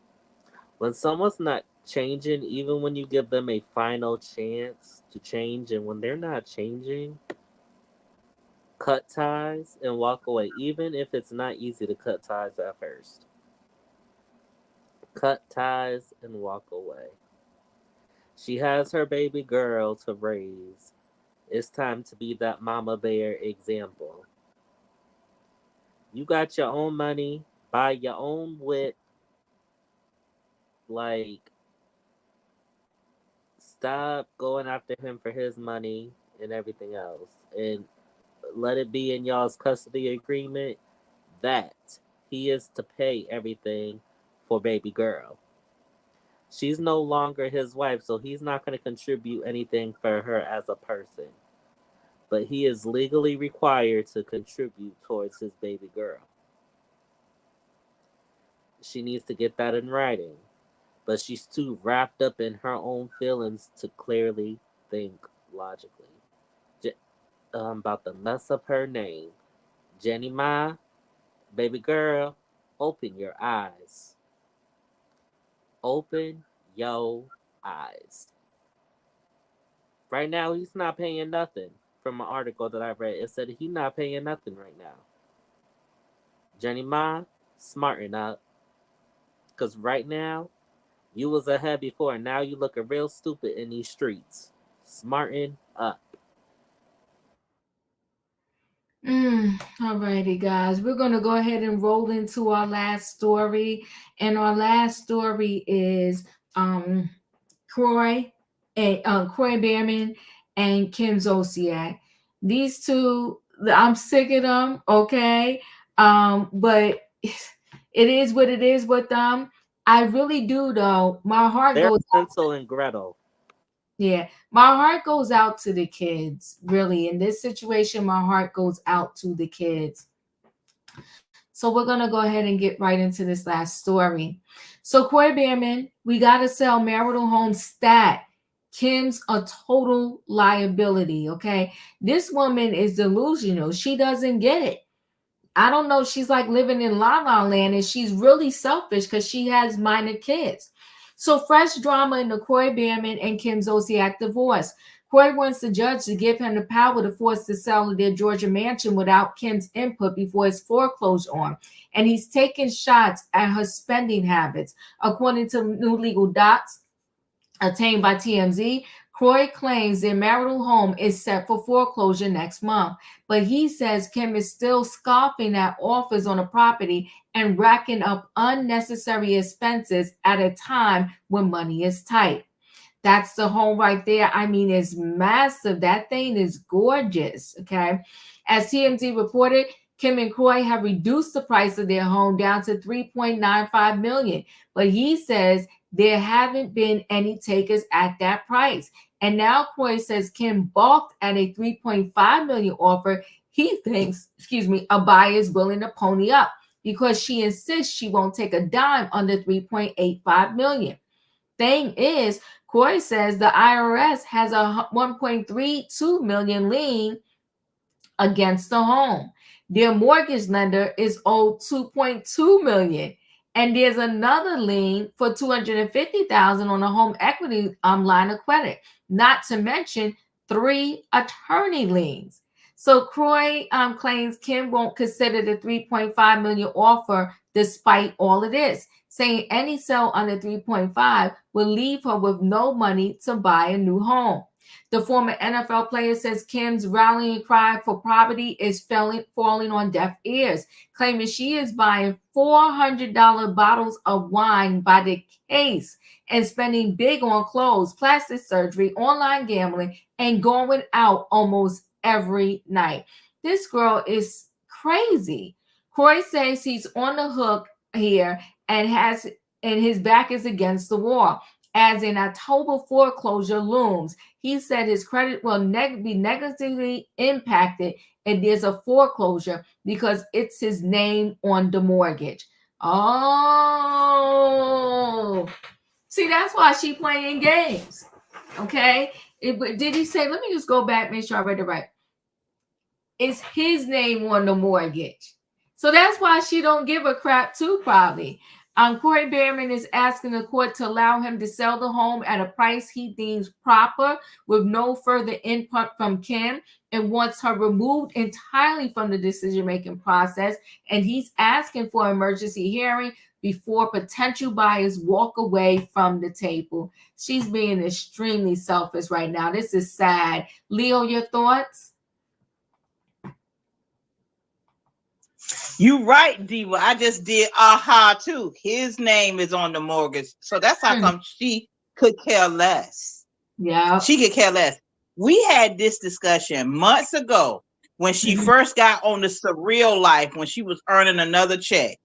When someone's not changing, even when you give them a final chance to change, and when they're not changing, cut ties and walk away, even if it's not easy to cut ties at first. Cut ties and walk away. She has her baby girl to raise. It's time to be that mama bear example. You got your own money, buy your own whip. Like, stop going after him for his money and everything else. And let it be in y'all's custody agreement that he is to pay everything for baby girl. She's no longer his wife, so he's not going to contribute anything for her as a person. But he is legally required to contribute towards his baby girl. She needs to get that in writing. But she's too wrapped up in her own feelings to clearly think logically. I'm about to mess up her name. Jeannie Mai, baby girl, open your eyes. Open your eyes. Right now, he's not paying nothing. From an article that I read, it said he's not paying nothing right now. Jeannie Mai, smarten up. Because right now, you was ahead before, and now you looking real stupid in these streets. Smarten up. Alrighty, guys. We're gonna go ahead and roll into our last story, and our last story is Kroy and Kroy Biermann and Kim Zolciak. These two, I'm sick of them. Okay, but it is what it is with them. I really do, though. My heart They're goes. Hansel and Gretel. Yeah, my heart goes out to the kids. Really, in this situation, my heart goes out to the kids. So we're gonna go ahead and get right into this last story. So Kroy Biermann, we gotta sell marital home stat. Kim's a total liability. Okay, this woman is delusional. She doesn't get it. I don't know. She's like living in La La Land, and she's really selfish because she has minor kids. So fresh drama in the Kroy Biermann and Kim Zolciak divorce. Kroy wants the judge to give him the power to force the sale of their Georgia mansion without Kim's input before it's foreclosed on. And he's taking shots at her spending habits. According to new legal docs obtained by TMZ, Kroy claims their marital home is set for foreclosure next month, but he says Kim is still scoffing at offers on the property and racking up unnecessary expenses at a time when money is tight. That's the home right there. I mean, it's massive. That thing is gorgeous. Okay. As TMZ reported, Kim and Kroy have reduced the price of their home down to $3.95 million, but he says there haven't been any takers at that price. And now Kroy says Kim balked at a $3.5 million offer. He thinks, a buyer is willing to pony up because she insists she won't take a dime under $3.85 million. Thing is, Kroy says the IRS has a $1.32 million lien against the home. Their mortgage lender is owed $2.2 million, And there's another lien for $250,000 on a home equity line of credit, not to mention 3 attorney liens. So Kroy claims Kim won't consider the $3.5 million offer despite all of this, saying any sale under 3.5 will leave her with no money to buy a new home. The former NFL player says Kim's rallying cry for poverty is falling on deaf ears, claiming she is buying $400 bottles of wine by the case and spending big on clothes, plastic surgery, online gambling, and going out almost every night. This girl is crazy. Kroy says he's on the hook here and his back is against the wall. As in October foreclosure looms, he said his credit will be negatively impacted if there's a foreclosure because it's his name on the mortgage. Oh, see, that's why she playing games. Okay. Did he say, let me just go back, make sure I read it right. It's his name on the mortgage. So that's why she don't give a crap too, probably. Kroy Biermann is asking the court to allow him to sell the home at a price he deems proper with no further input from Kim and wants her removed entirely from the decision-making process. And he's asking for an emergency hearing before potential buyers walk away from the table. She's being extremely selfish right now. This is sad. Leo, your thoughts? You right, Diva. I just did aha too. His name is on the mortgage. So that's how come she could care less. Yeah. She could care less. We had this discussion months ago when she first got on the surreal life, when she was earning another check.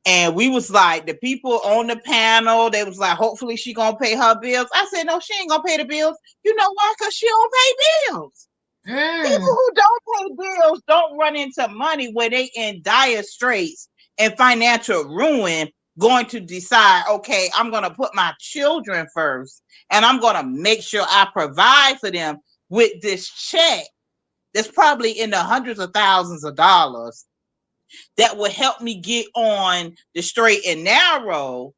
And we was like, the people on the panel, they was like, hopefully she gonna pay her bills. I said, no, she ain't gonna pay the bills. You know why? Because she don't pay bills. People who don't pay bills don't run into money where they in dire straits and financial ruin, going to decide, okay, I'm going to put my children first and I'm going to make sure I provide for them with this check that's probably in the hundreds of thousands of dollars that will help me get on the straight and narrow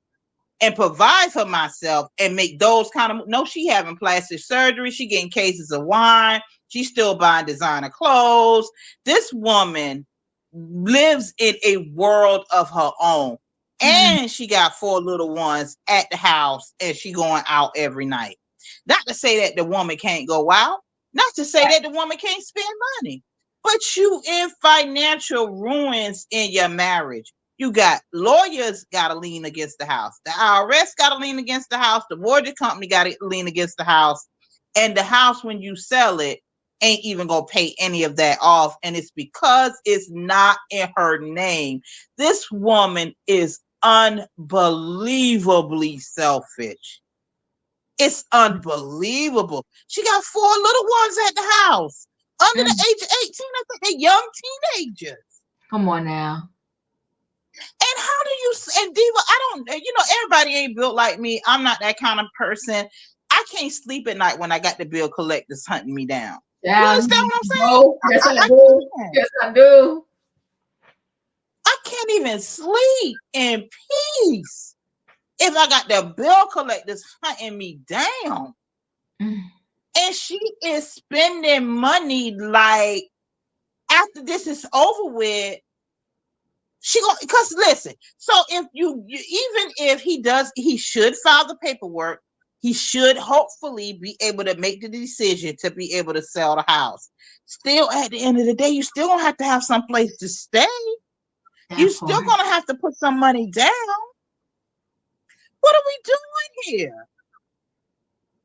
and provide for myself and make those kind of. No, she having plastic surgery. She getting cases of wine. She's still buying designer clothes. This woman lives in a world of her own. And she got 4 little ones at the house and she going out every night. Not to say that the woman can't go out. Not to say that the woman can't spend money. But you in financial ruins in your marriage. You got lawyers got to lean against the house. The IRS got to lean against the house. The mortgage company got to lean against the house. And the house, when you sell it, ain't even going to pay any of that off. And it's because it's not in her name. This woman is unbelievably selfish. It's unbelievable. She got 4 little ones at the house. Under the age of 18, I think they're young teenagers. Come on now. And how do you, and Diva, I don't, everybody ain't built like me. I'm not that kind of person. I can't sleep at night when I got the bill collectors hunting me down. You understand what I'm saying? No, yes, I do. Yes, I do. I can't even sleep in peace if I got the bill collectors hunting me down. And she is spending money like after this is over with. She gonna, because listen, so if you even if he should file the paperwork, he should hopefully be able to make the decision to be able to sell the house. Still, at the end of the day, you still gonna have to have some place to stay. You still gonna have to put some money down. What are we doing here?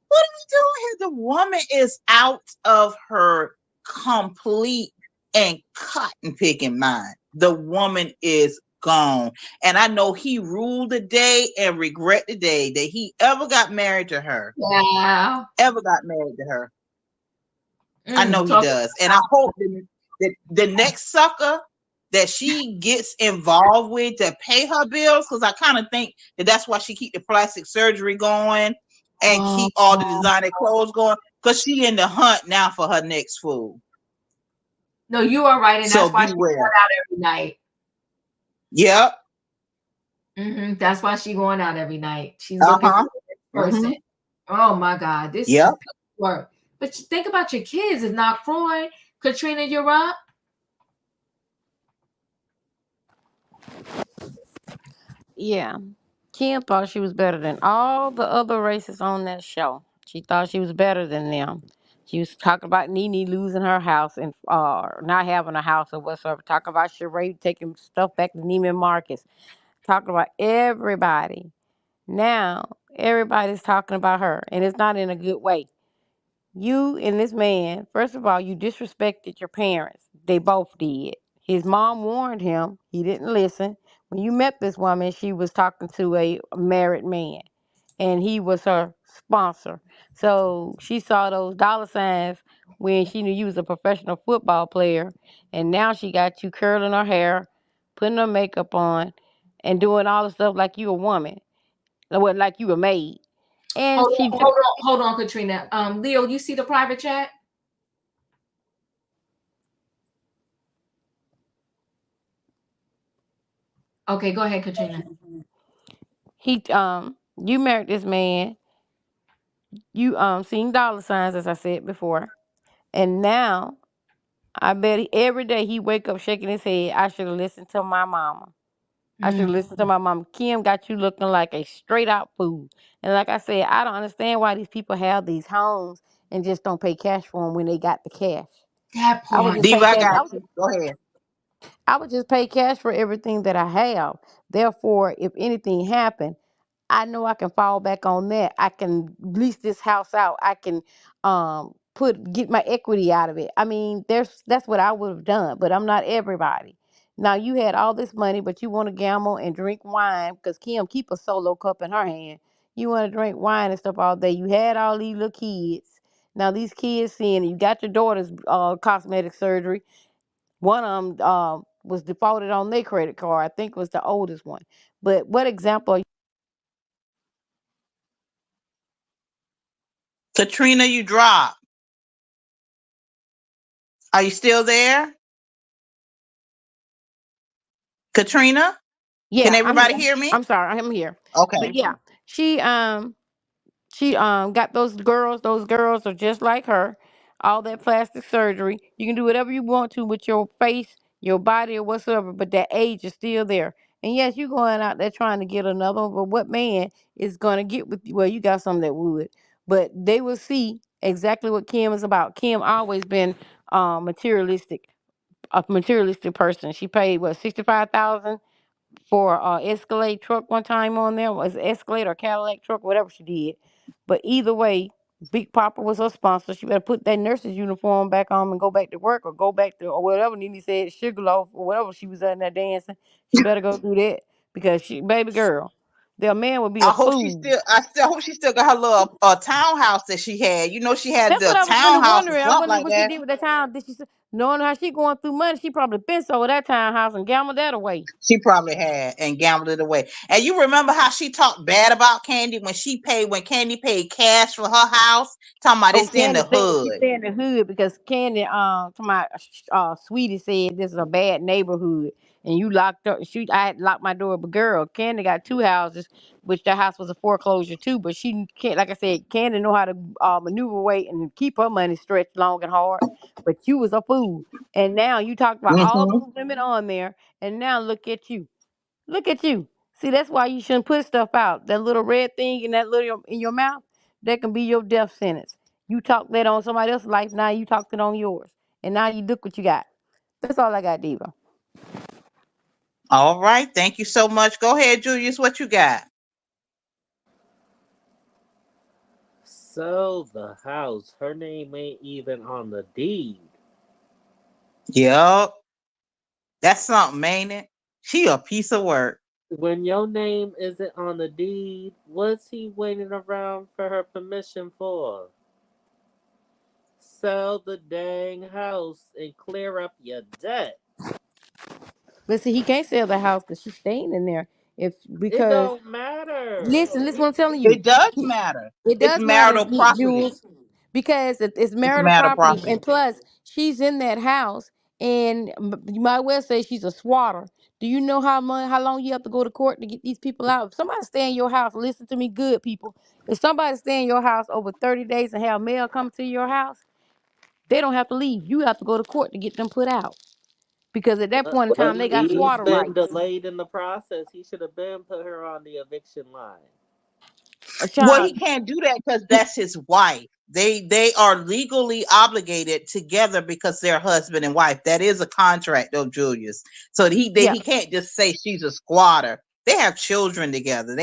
What are we doing here? The woman is out of her complete and cotton picking mind. The woman is gone. And I know he ruled the day and regret the day that he ever got married to her. Wow. Ever got married to her. I know he does. And I hope that the next sucker that she gets involved with to pay her bills, because I kind of think that that's why she keep the plastic surgery going and keep all the designer clothes going, because she in the hunt now for her next fool. No, you are right, and so that's why she going out every night. Yep. That's why she going out every night. She's looking for Uh-huh. the next person. Mm-hmm. Oh my God, this is Yep. tough work. But you think about your kids. It's not Kroy. Katrina, you're up. Yeah. Kim thought she was better than all the other races on that show. She thought she was better than them. She was talking about Nene losing her house and not having a house or whatsoever. Talking about Sheree taking stuff back to Neiman Marcus. Talking about everybody. Now everybody's talking about her, and it's not in a good way. You and this man, first of all, you disrespected your parents. They both did. His mom warned him. He didn't listen. When you met this woman, she was talking to a married man, and he was her sponsor. So she saw those dollar signs when she knew you was a professional football player, and now she got you curling her hair, putting her makeup on, and doing all the stuff like you a woman, like you a maid. And she Hold on, Katrina. Leo, you see the private chat? Okay, go ahead, Katrina. You married this man. You seen dollar signs, as I said before, and now I bet every day he wake up shaking his head. I should have listened to my mama. I should have listened to my mama. Kim got you looking like a straight out fool. And like I said, I don't understand why these people have these homes and just don't pay cash for them when they got the cash. That I would part. just Diva, pay I cash. got you. Go ahead. I would just pay cash for everything that I have. Therefore, if anything happened, I know I can fall back on that. I can lease this house out. I can get my equity out of it. I mean, that's what I would have done, but I'm not everybody. Now you had all this money, but you want to gamble and drink wine because Kim keep a solo cup in her hand. You want to drink wine and stuff all day. You had all these little kids. Now these kids seeing it. You got your daughter's cosmetic surgery. One of them was defaulted on their credit card. I think was the oldest one. But what example? Katrina, you dropped. Are you still there? Katrina? Can Yeah, I'm everybody here. hear me? I'm sorry, I'm here. But Okay. yeah, she got those girls are just like her. All that plastic surgery. You can do whatever you want to with your face, your body or whatsoever, but that age is still there. And yes, you going out there trying to get another one, but what man is gonna get with you? Well, you got some that would. But they will see exactly what Kim is about. Kim always been materialistic, a materialistic person. She paid what 65,000 for Escalade truck one time on there. Was it Escalade or Cadillac truck, whatever she did. But either way, Big Papa was her sponsor. She better put that nurse's uniform back on and go back to work or go back to or whatever Nene said, Sugarloaf or whatever she was in there dancing. She better go do that because she baby girl. Their man would be a fool. I still hope she still got her little townhouse that she had. You know, she had That's the what I was really townhouse or wondering. I something wonder like what she that. did with that town. Did she, knowing how she going through money, she probably been sold that townhouse and gambled that away. She probably had and gambled it away. And you remember how she talked bad about Candy when Candy paid cash for her house, talking about Oh, it's in Candy the said she hood. stay in the hood because Candy, to my Sweetie said this is a bad neighborhood, and you locked up. I had locked my door, but girl, Candy got two houses, which the house was a foreclosure too. But she can't, like I said, Candy know how to maneuver away and keep her money stretched long and hard. But you was a fool, and now you talked about all Mm-hmm. those women on there, and now look at you. Look at you. See, that's why you shouldn't put stuff out. That little red thing in that little in your mouth, that can be your death sentence. You talk that on somebody else's life, now you talked it on yours. And now you look what you got. That's all I got, Diva. All right. Thank you so much. Go ahead, Julius. What you got? So the house, her name ain't even on the deed. Yep. That's something, ain't it? She a piece of work. When your name isn't on the deed, what's he waiting around for her permission for? Sell the dang house and clear up your debt. But see, he can't sell the house because she's staying in there. If It because don't matter. listen what I'm telling you. It does matter. It It's does matter, marital property. Jules, because it's It's marital marital property, and property. plus she's in that house, and you might well say she's a swatter. Do you know how long you have to go to court to get these people out? If somebody stay in your house, listen to me, good people. If somebody stay in your house over 30 days and have mail come to your house, they don't have to leave. You have to go to court to get them put out because at that point in But time they got he's swatter been rights. delayed in the process. He should have been put her on the eviction line. A Well, he child. can't do that because that's his wife. They are legally obligated together because they're husband and wife. That is a contract, though, Julius. So Yeah, he can't just say she's a squatter. They have children together.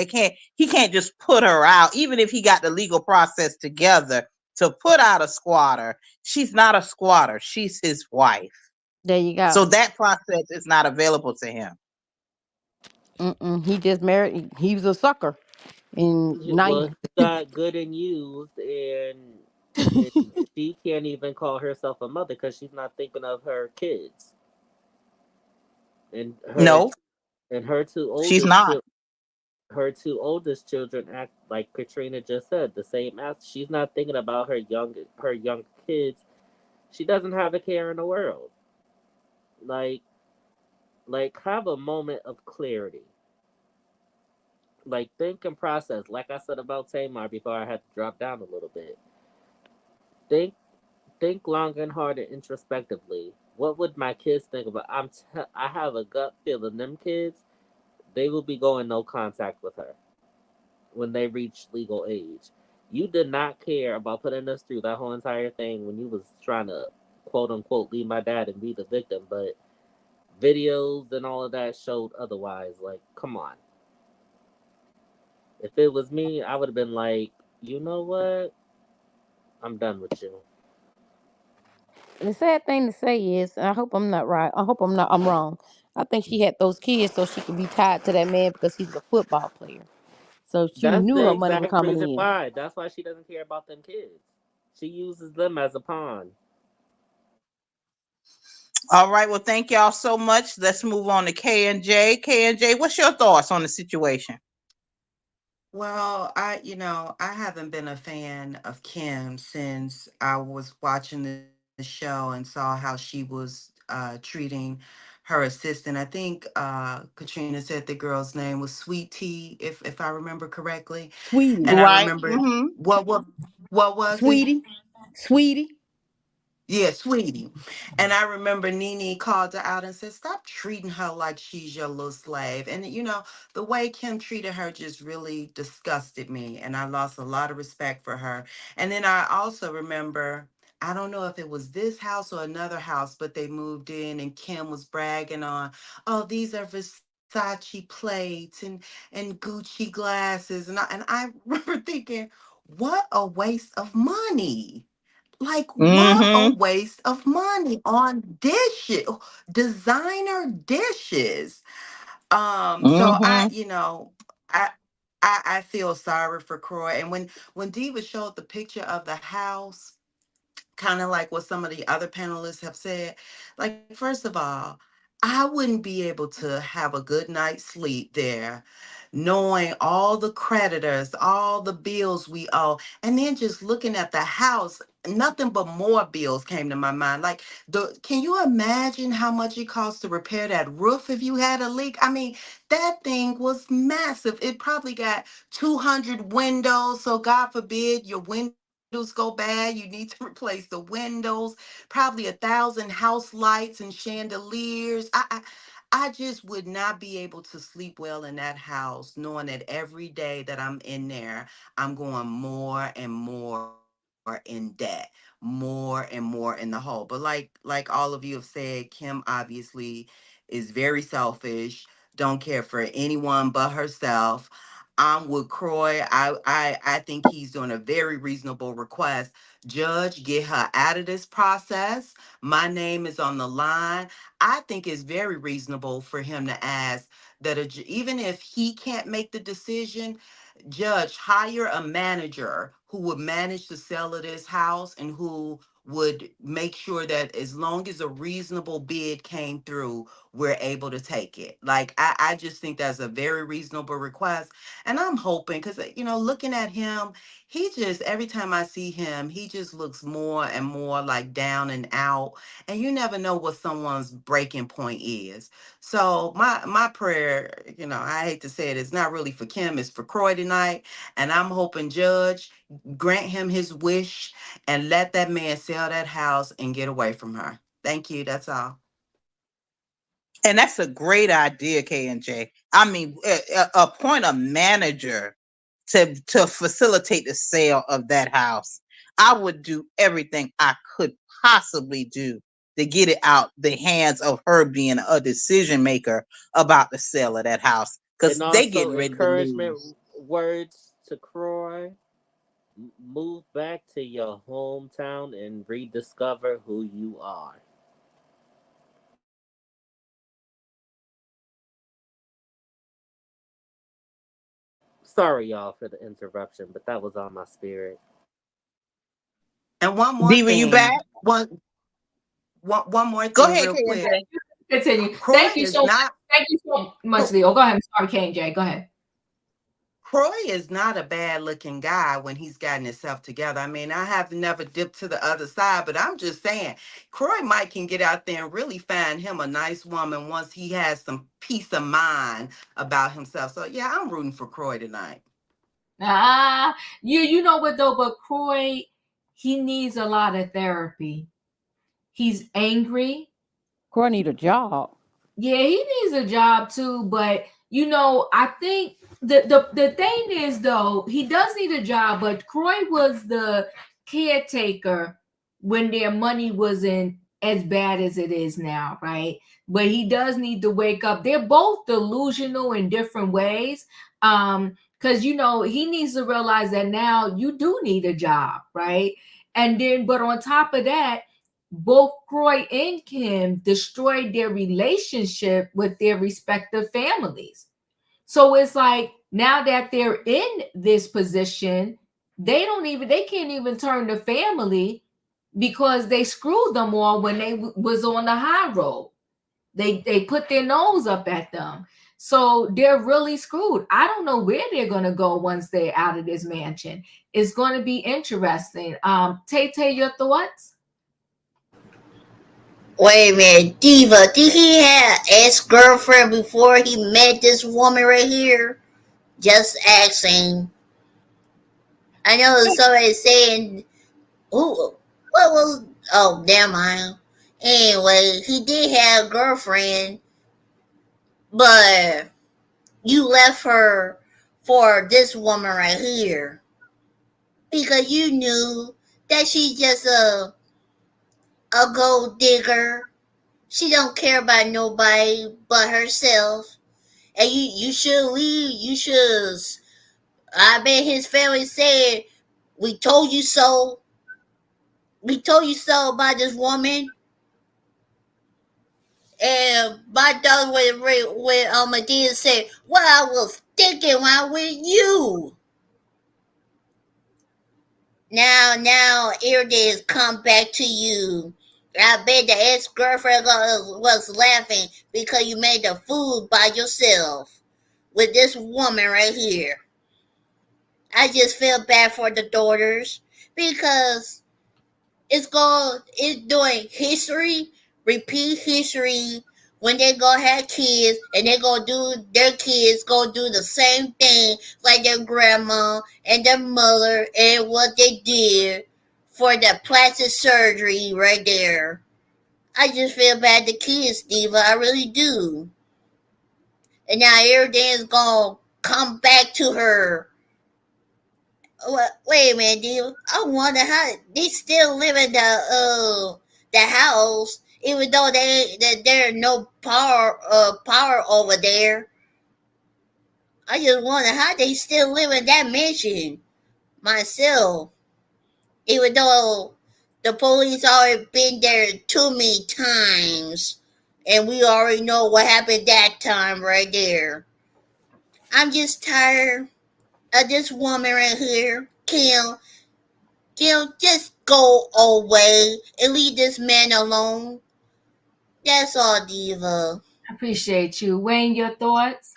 He can't just put her out, even if he got the legal process together to put out a squatter. She's not a squatter. She's his wife. there you So go. that process is not available to him. He just married. He was a sucker, and now Well, he got good and used, and she can't even call herself a mother because she's not thinking of her kids and No, her two she's oldest not. children. Her two oldest children act like Katrina just said, the same as she's not thinking about her young kids. She doesn't have a care in the world. Like have a moment of clarity. Like think and process. Like I said about Tamar before I had to drop down a little bit. Think long and hard and introspectively. What would my kids think about? I have a gut feeling them kids they will be going no contact with her when they reach legal age. You did not care about putting us through that whole entire thing when you was trying to quote unquote leave my dad and be the victim, but videos and all of that showed otherwise. Like, come on. If it was me, I would have been like, you know what? I'm done with you. the sad thing to say is, and I hope I'm not right. I hope I'm wrong. I think she had those kids so she could be tied to that man because he's a football player. So she That's knew the her money was exact coming reason in. why. That's why she doesn't care about them kids. She uses them as a pawn. All right. Well, thank y'all so much. Let's move on to K and J. K and J, what's your thoughts on the situation? Well, I haven't been a fan of Kim since I was watching the show and saw how she was treating her assistant. I think Katrina said the girl's name was Sweet Tea, if I remember correctly. Sweetie, And I Right. remember Mm-hmm. what was it? sweetie, sweetie. Yeah, sweetie. And I remember Nene called her out and said, "Stop treating her like she's your little slave." And, the way Kim treated her just really disgusted me. And I lost a lot of respect for her. And then I also remember, I don't know if it was this house or another house, but they moved in and Kim was bragging on, "Oh, these are Versace plates and Gucci glasses." And I remember thinking, what a waste of money. Like, what a Mm-hmm. waste of money on dishes, designer dishes. So Mm-hmm. I I feel sorry for Croy. And when Diva showed the picture of the house, kind of like what some of the other panelists have said. Like, first of all, I wouldn't be able to have a good night's sleep there, knowing all the creditors, all the bills we owe, and then just looking at the house. Nothing but more bills came to my mind. Like, can you imagine how much it costs to repair that roof if you had a leak? I mean, that thing was massive. It probably got 200 windows. So God forbid your windows go bad. You need to replace the windows, probably 1,000 house lights and chandeliers. I just would not be able to sleep well in that house, knowing that every day that I'm in there, I'm going more and more in debt, more and more in the hole. But like all of you have said, Kim obviously is very selfish, don't care for anyone but herself. I'm with Croy. I think he's doing a very reasonable request. Judge, get her out of this process. My name is on the line. I think it's very reasonable for him to ask that even if he can't make the decision, judge, hire a manager who would manage the sale of this house and who would make sure that as long as a reasonable bid came through, we're able to take it. Like, I just think that's a very reasonable request. And I'm hoping, because, looking at him, he just, every time I see him, he just looks more and more like down and out. And you never know what someone's breaking point is. So my prayer, I hate to say it, it's not really for Kim, it's for Kroy tonight. And I'm hoping Judge grant him his wish and let that man sell that house and get away from her. Thank you. That's all. And that's a great idea, K&J. I mean, appoint a manager to facilitate the sale of that house. I would do everything I could possibly do to get it out the hands of her being a decision maker about the sale of that house, because And they also getting ready to encouragement lose. words to Kroy. Move back to your hometown and rediscover who you are. Sorry, y'all, for the interruption, but that was on my spirit. And one more Diva, you back? thing. One more Go thing, ahead, real quick. K&J. Continue. Kroy Thank you is so much. not. Thank you so much, Leo. Go ahead. I'm sorry, K&J. Go ahead. Kroy is not a bad looking guy when he's gotten himself together. I mean, I have never dipped to the other side, but I'm just saying, Kroy might can get out there and really find him a nice woman once he has some peace of mind about himself. So yeah, I'm rooting for Kroy tonight. You know what though, but Kroy, he needs a lot of therapy. He's angry. Kroy need a job. Yeah, he needs a job too, but I think the thing is though, he does need a job, but Kroy was the caretaker when their money wasn't as bad as it is now, right? But he does need to wake up. They're both delusional in different ways. Because he needs to realize that now you do need a job, right? And then, but on top of that, both Kroy and Kim destroyed their relationship with their respective families. So it's like now that they're in this position, they can't even turn to family because they screwed them all when they was on the high road. They put their nose up at them. So they're really screwed. I don't know where they're going to go once they're out of this mansion. It's going to be interesting. Tay, your thoughts? Wait a minute, Diva, did he have ex-girlfriend before he met this woman right here? Just asking. I know somebody saying, "Ooh, what was?" Oh, never mind. Anyway, he did have a girlfriend, but you left her for this woman right here because you knew that she's just a gold digger. She don't care about nobody but herself. And you should leave. You should. I bet his family said, "We told you so. We told you so about this woman." And my dog when Medea said, "What I was thinking when I with you." Now everything has come back to you. I bet the ex-girlfriend was laughing because you made the food by yourself with this woman right here. I just feel bad for the daughters because it's doing history, repeat history when they go have kids and they go do their kids go do the same thing like their grandma and their mother and what they did for the plastic surgery right there. I just feel bad the kids, Diva. I really do. And now everything's gonna come back to her. Wait a minute, dude. I wonder how they still live in the house, even though there's no power over there. I just wonder how they still live in that mansion myself, even though the police already been there too many times, and we already know what happened that time right there. I'm just tired of this woman right here, Kim. Just go away and leave this man alone. That's all, Diva. I appreciate you. Wayne, your thoughts?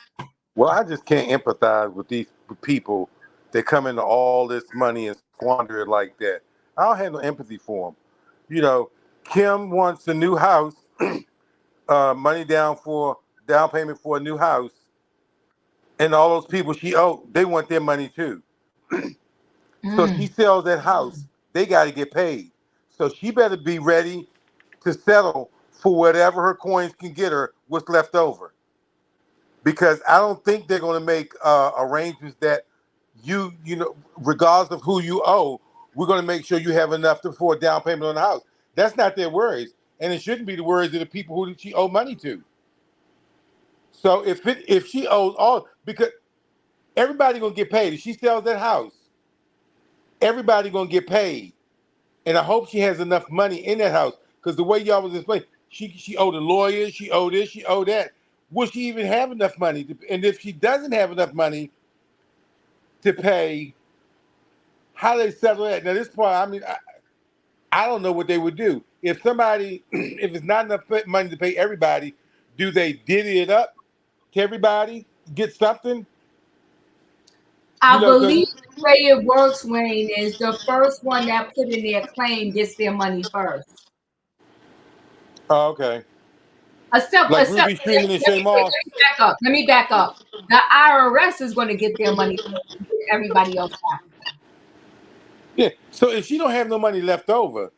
Well, I just can't empathize with these people that come into all this money and squander it like that. I don't have no empathy for them. You know, Kim wants a new house, money down payment for a new house, and all those people she owed, they want their money too. So she sells that house, they got to get paid. So she better be ready to settle for whatever her coins can get her, what's left over. Because I don't think they're going to make arrangements that you know, regardless of who you owe, we're going to make sure you have enough for a down payment on the house. That's not their worries, and it shouldn't be the worries of the people who she owe money to. So if she owes all, because everybody gonna get paid if she sells that house, everybody gonna get paid, and I hope she has enough money in that house because the way y'all was explaining, she owed a lawyer, she owed this, she owed that. Will she even have enough money? And if she doesn't have enough money to pay, how do they settle that? Now this part, I mean, I don't know what they would do if somebody, if it's not enough money to pay everybody. Do they divvy it up to everybody? Get something? I You know, because believe the way it works, Wayne, is the first one that put in their claim gets their money first. oh, okay, Except, like except, Ruby streaming and Shay Moss. let me back up. The IRS is going to get their money first, everybody else after. Yeah. So if she don't have no money left over,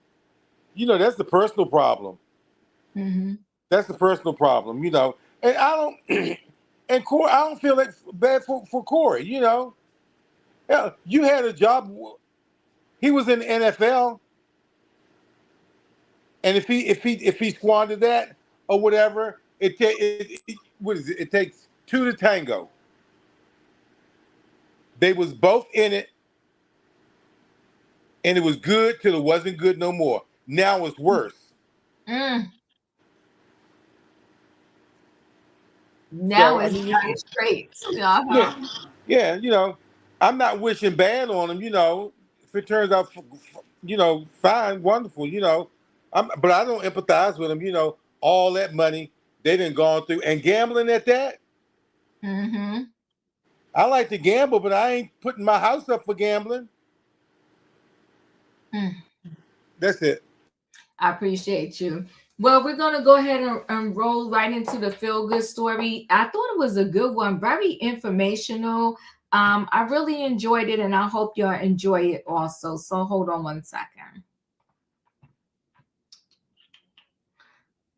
you know, that's the personal problem. Mm-hmm. That's the personal problem, you know. And I don't, and Corey, I don't feel like bad for Corey, you know. Yeah, you had a job. He was in the NFL, and if he squandered that or whatever, what is it? It takes two to tango. They was both in it, and it was good till it wasn't good no more. Now it's worse. Now So I it's mean, dire straits. yeah, yeah, you know, I'm not wishing bad on him, you know. If it turns out, you know, fine, wonderful, you know. But I don't empathize with him, you know. All that money they done gone through and gambling at that. Mm-hmm. I like to gamble, but I ain't putting my house up for gambling. That's it. I appreciate you. Well, we're going to go ahead and roll right into the feel good story. I thought it was a good one, very informational. I really enjoyed it, and I hope y'all enjoy it also. So hold on one second.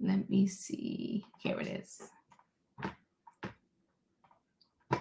Let me see. Here it is. I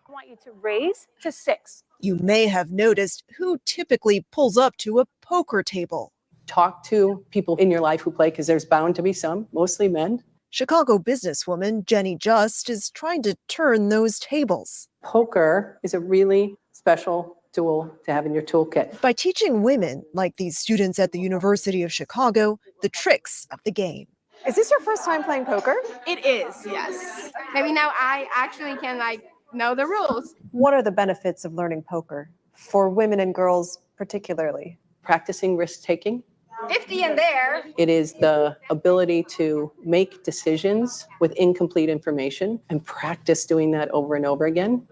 want you to raise to 6. You may have noticed who typically pulls up to a poker table. Talk to people in your life who play, because there's bound to be some, mostly men. Chicago businesswoman Jenny Just is trying to turn those tables. Poker is a really special tool to have in your toolkit. By teaching women, like these students at the University of Chicago, the tricks of the game. Is this your first time playing poker? It is, yes. Maybe now I actually can know the rules. What are the benefits of learning poker for women and girls particularly? Practicing risk-taking. 50 in there. It is the ability to make decisions with incomplete information and practice doing that over and over again.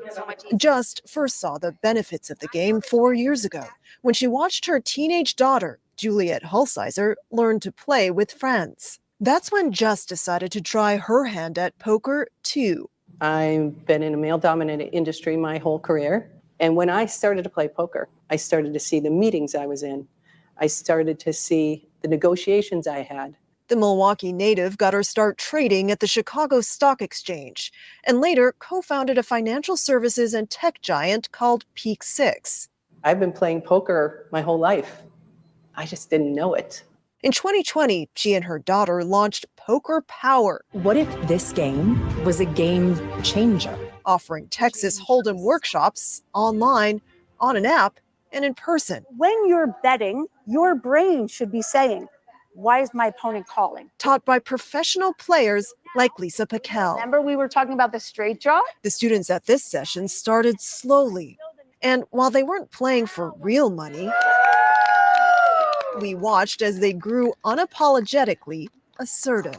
Just first saw the benefits of the game 4 years ago when she watched her teenage daughter, Juliet Hulsizer, learn to play with friends. That's when Just decided to try her hand at poker too. I've been in a male-dominated industry my whole career. And when I started to play poker, I started to see the meetings I was in. I started to see the negotiations I had. The Milwaukee native got her start trading at the Chicago Stock Exchange and later co-founded a financial services and tech giant called Peak 6. I've been playing poker my whole life. I just didn't know it. In 2020, she and her daughter launched Poker Power. What if this game was a game changer? Offering Texas Hold'em workshops online, on an app, and in person. When you're betting, your brain should be saying, why is my opponent calling? Taught by professional players like Lisa Paquel. Remember we were talking about the straight draw? The students at this session started slowly. And while they weren't playing for real money, We watched as they grew unapologetically assertive.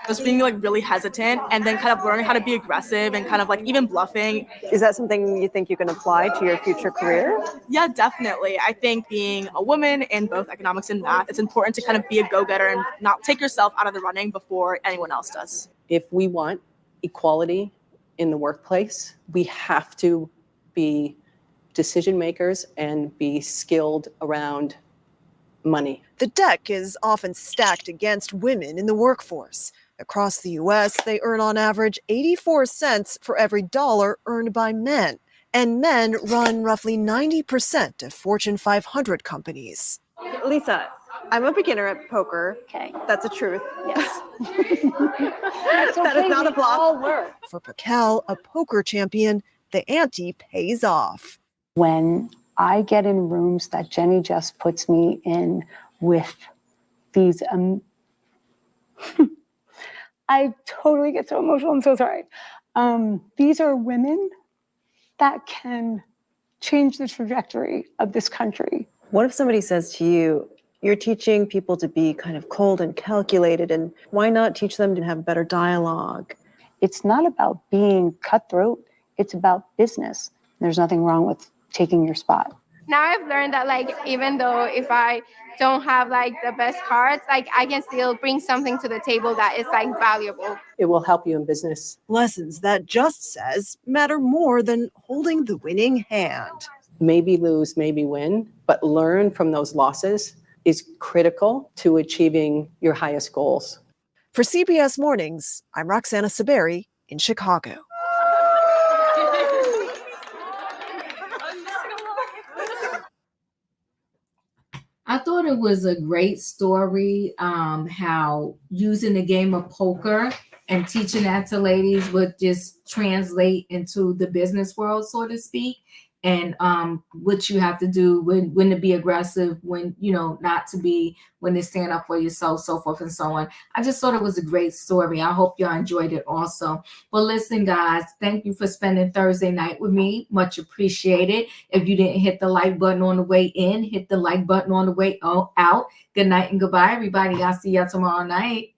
Just being like really hesitant and then kind of learning how to be aggressive and kind of like even bluffing. Is that something you think you can apply to your future career? Yeah, definitely. I think being a woman in both economics and math, it's important to kind of be a go-getter and not take yourself out of the running before anyone else does. If we want equality in the workplace, we have to be decision makers and be skilled around money. The deck is often stacked against women in the workforce. Across the U.S., they earn on average 84 cents for every dollar earned by men. And men run roughly 90% of Fortune 500 companies. Lisa, I'm a beginner at poker. Okay. That's the truth. Yes. That is not a bluff. For Pakel, a poker champion, the ante pays off. When I get in rooms that Jenny just puts me in with these, I totally get so emotional. I'm so sorry. These are women that can change the trajectory of this country. What if somebody says to you, you're teaching people to be kind of cold and calculated, and why not teach them to have better dialogue? It's not about being cutthroat. It's about business. There's nothing wrong with taking your spot. Now I've learned that like even though if I don't have like the best cards, like I can still bring something to the table that is like valuable. It will help you in business. Lessons that Just says matter more than holding the winning hand. Maybe lose, maybe win, but learn from those losses is critical to achieving your highest goals. For CBS Mornings, I'm Roxana Saberi in Chicago. I thought it was a great story, how using the game of poker and teaching that to ladies would just translate into the business world, so to speak, and what you have to do when to be aggressive, when, you know, not to be, when to stand up for yourself, so forth and so on. I just thought it was a great story. I hope y'all enjoyed it also. Well, listen, guys, thank you for spending Thursday night with me. Much appreciated. If you didn't hit the like button on the way in, hit the like button on the way out. Good night and goodbye, everybody. I'll see y'all tomorrow night.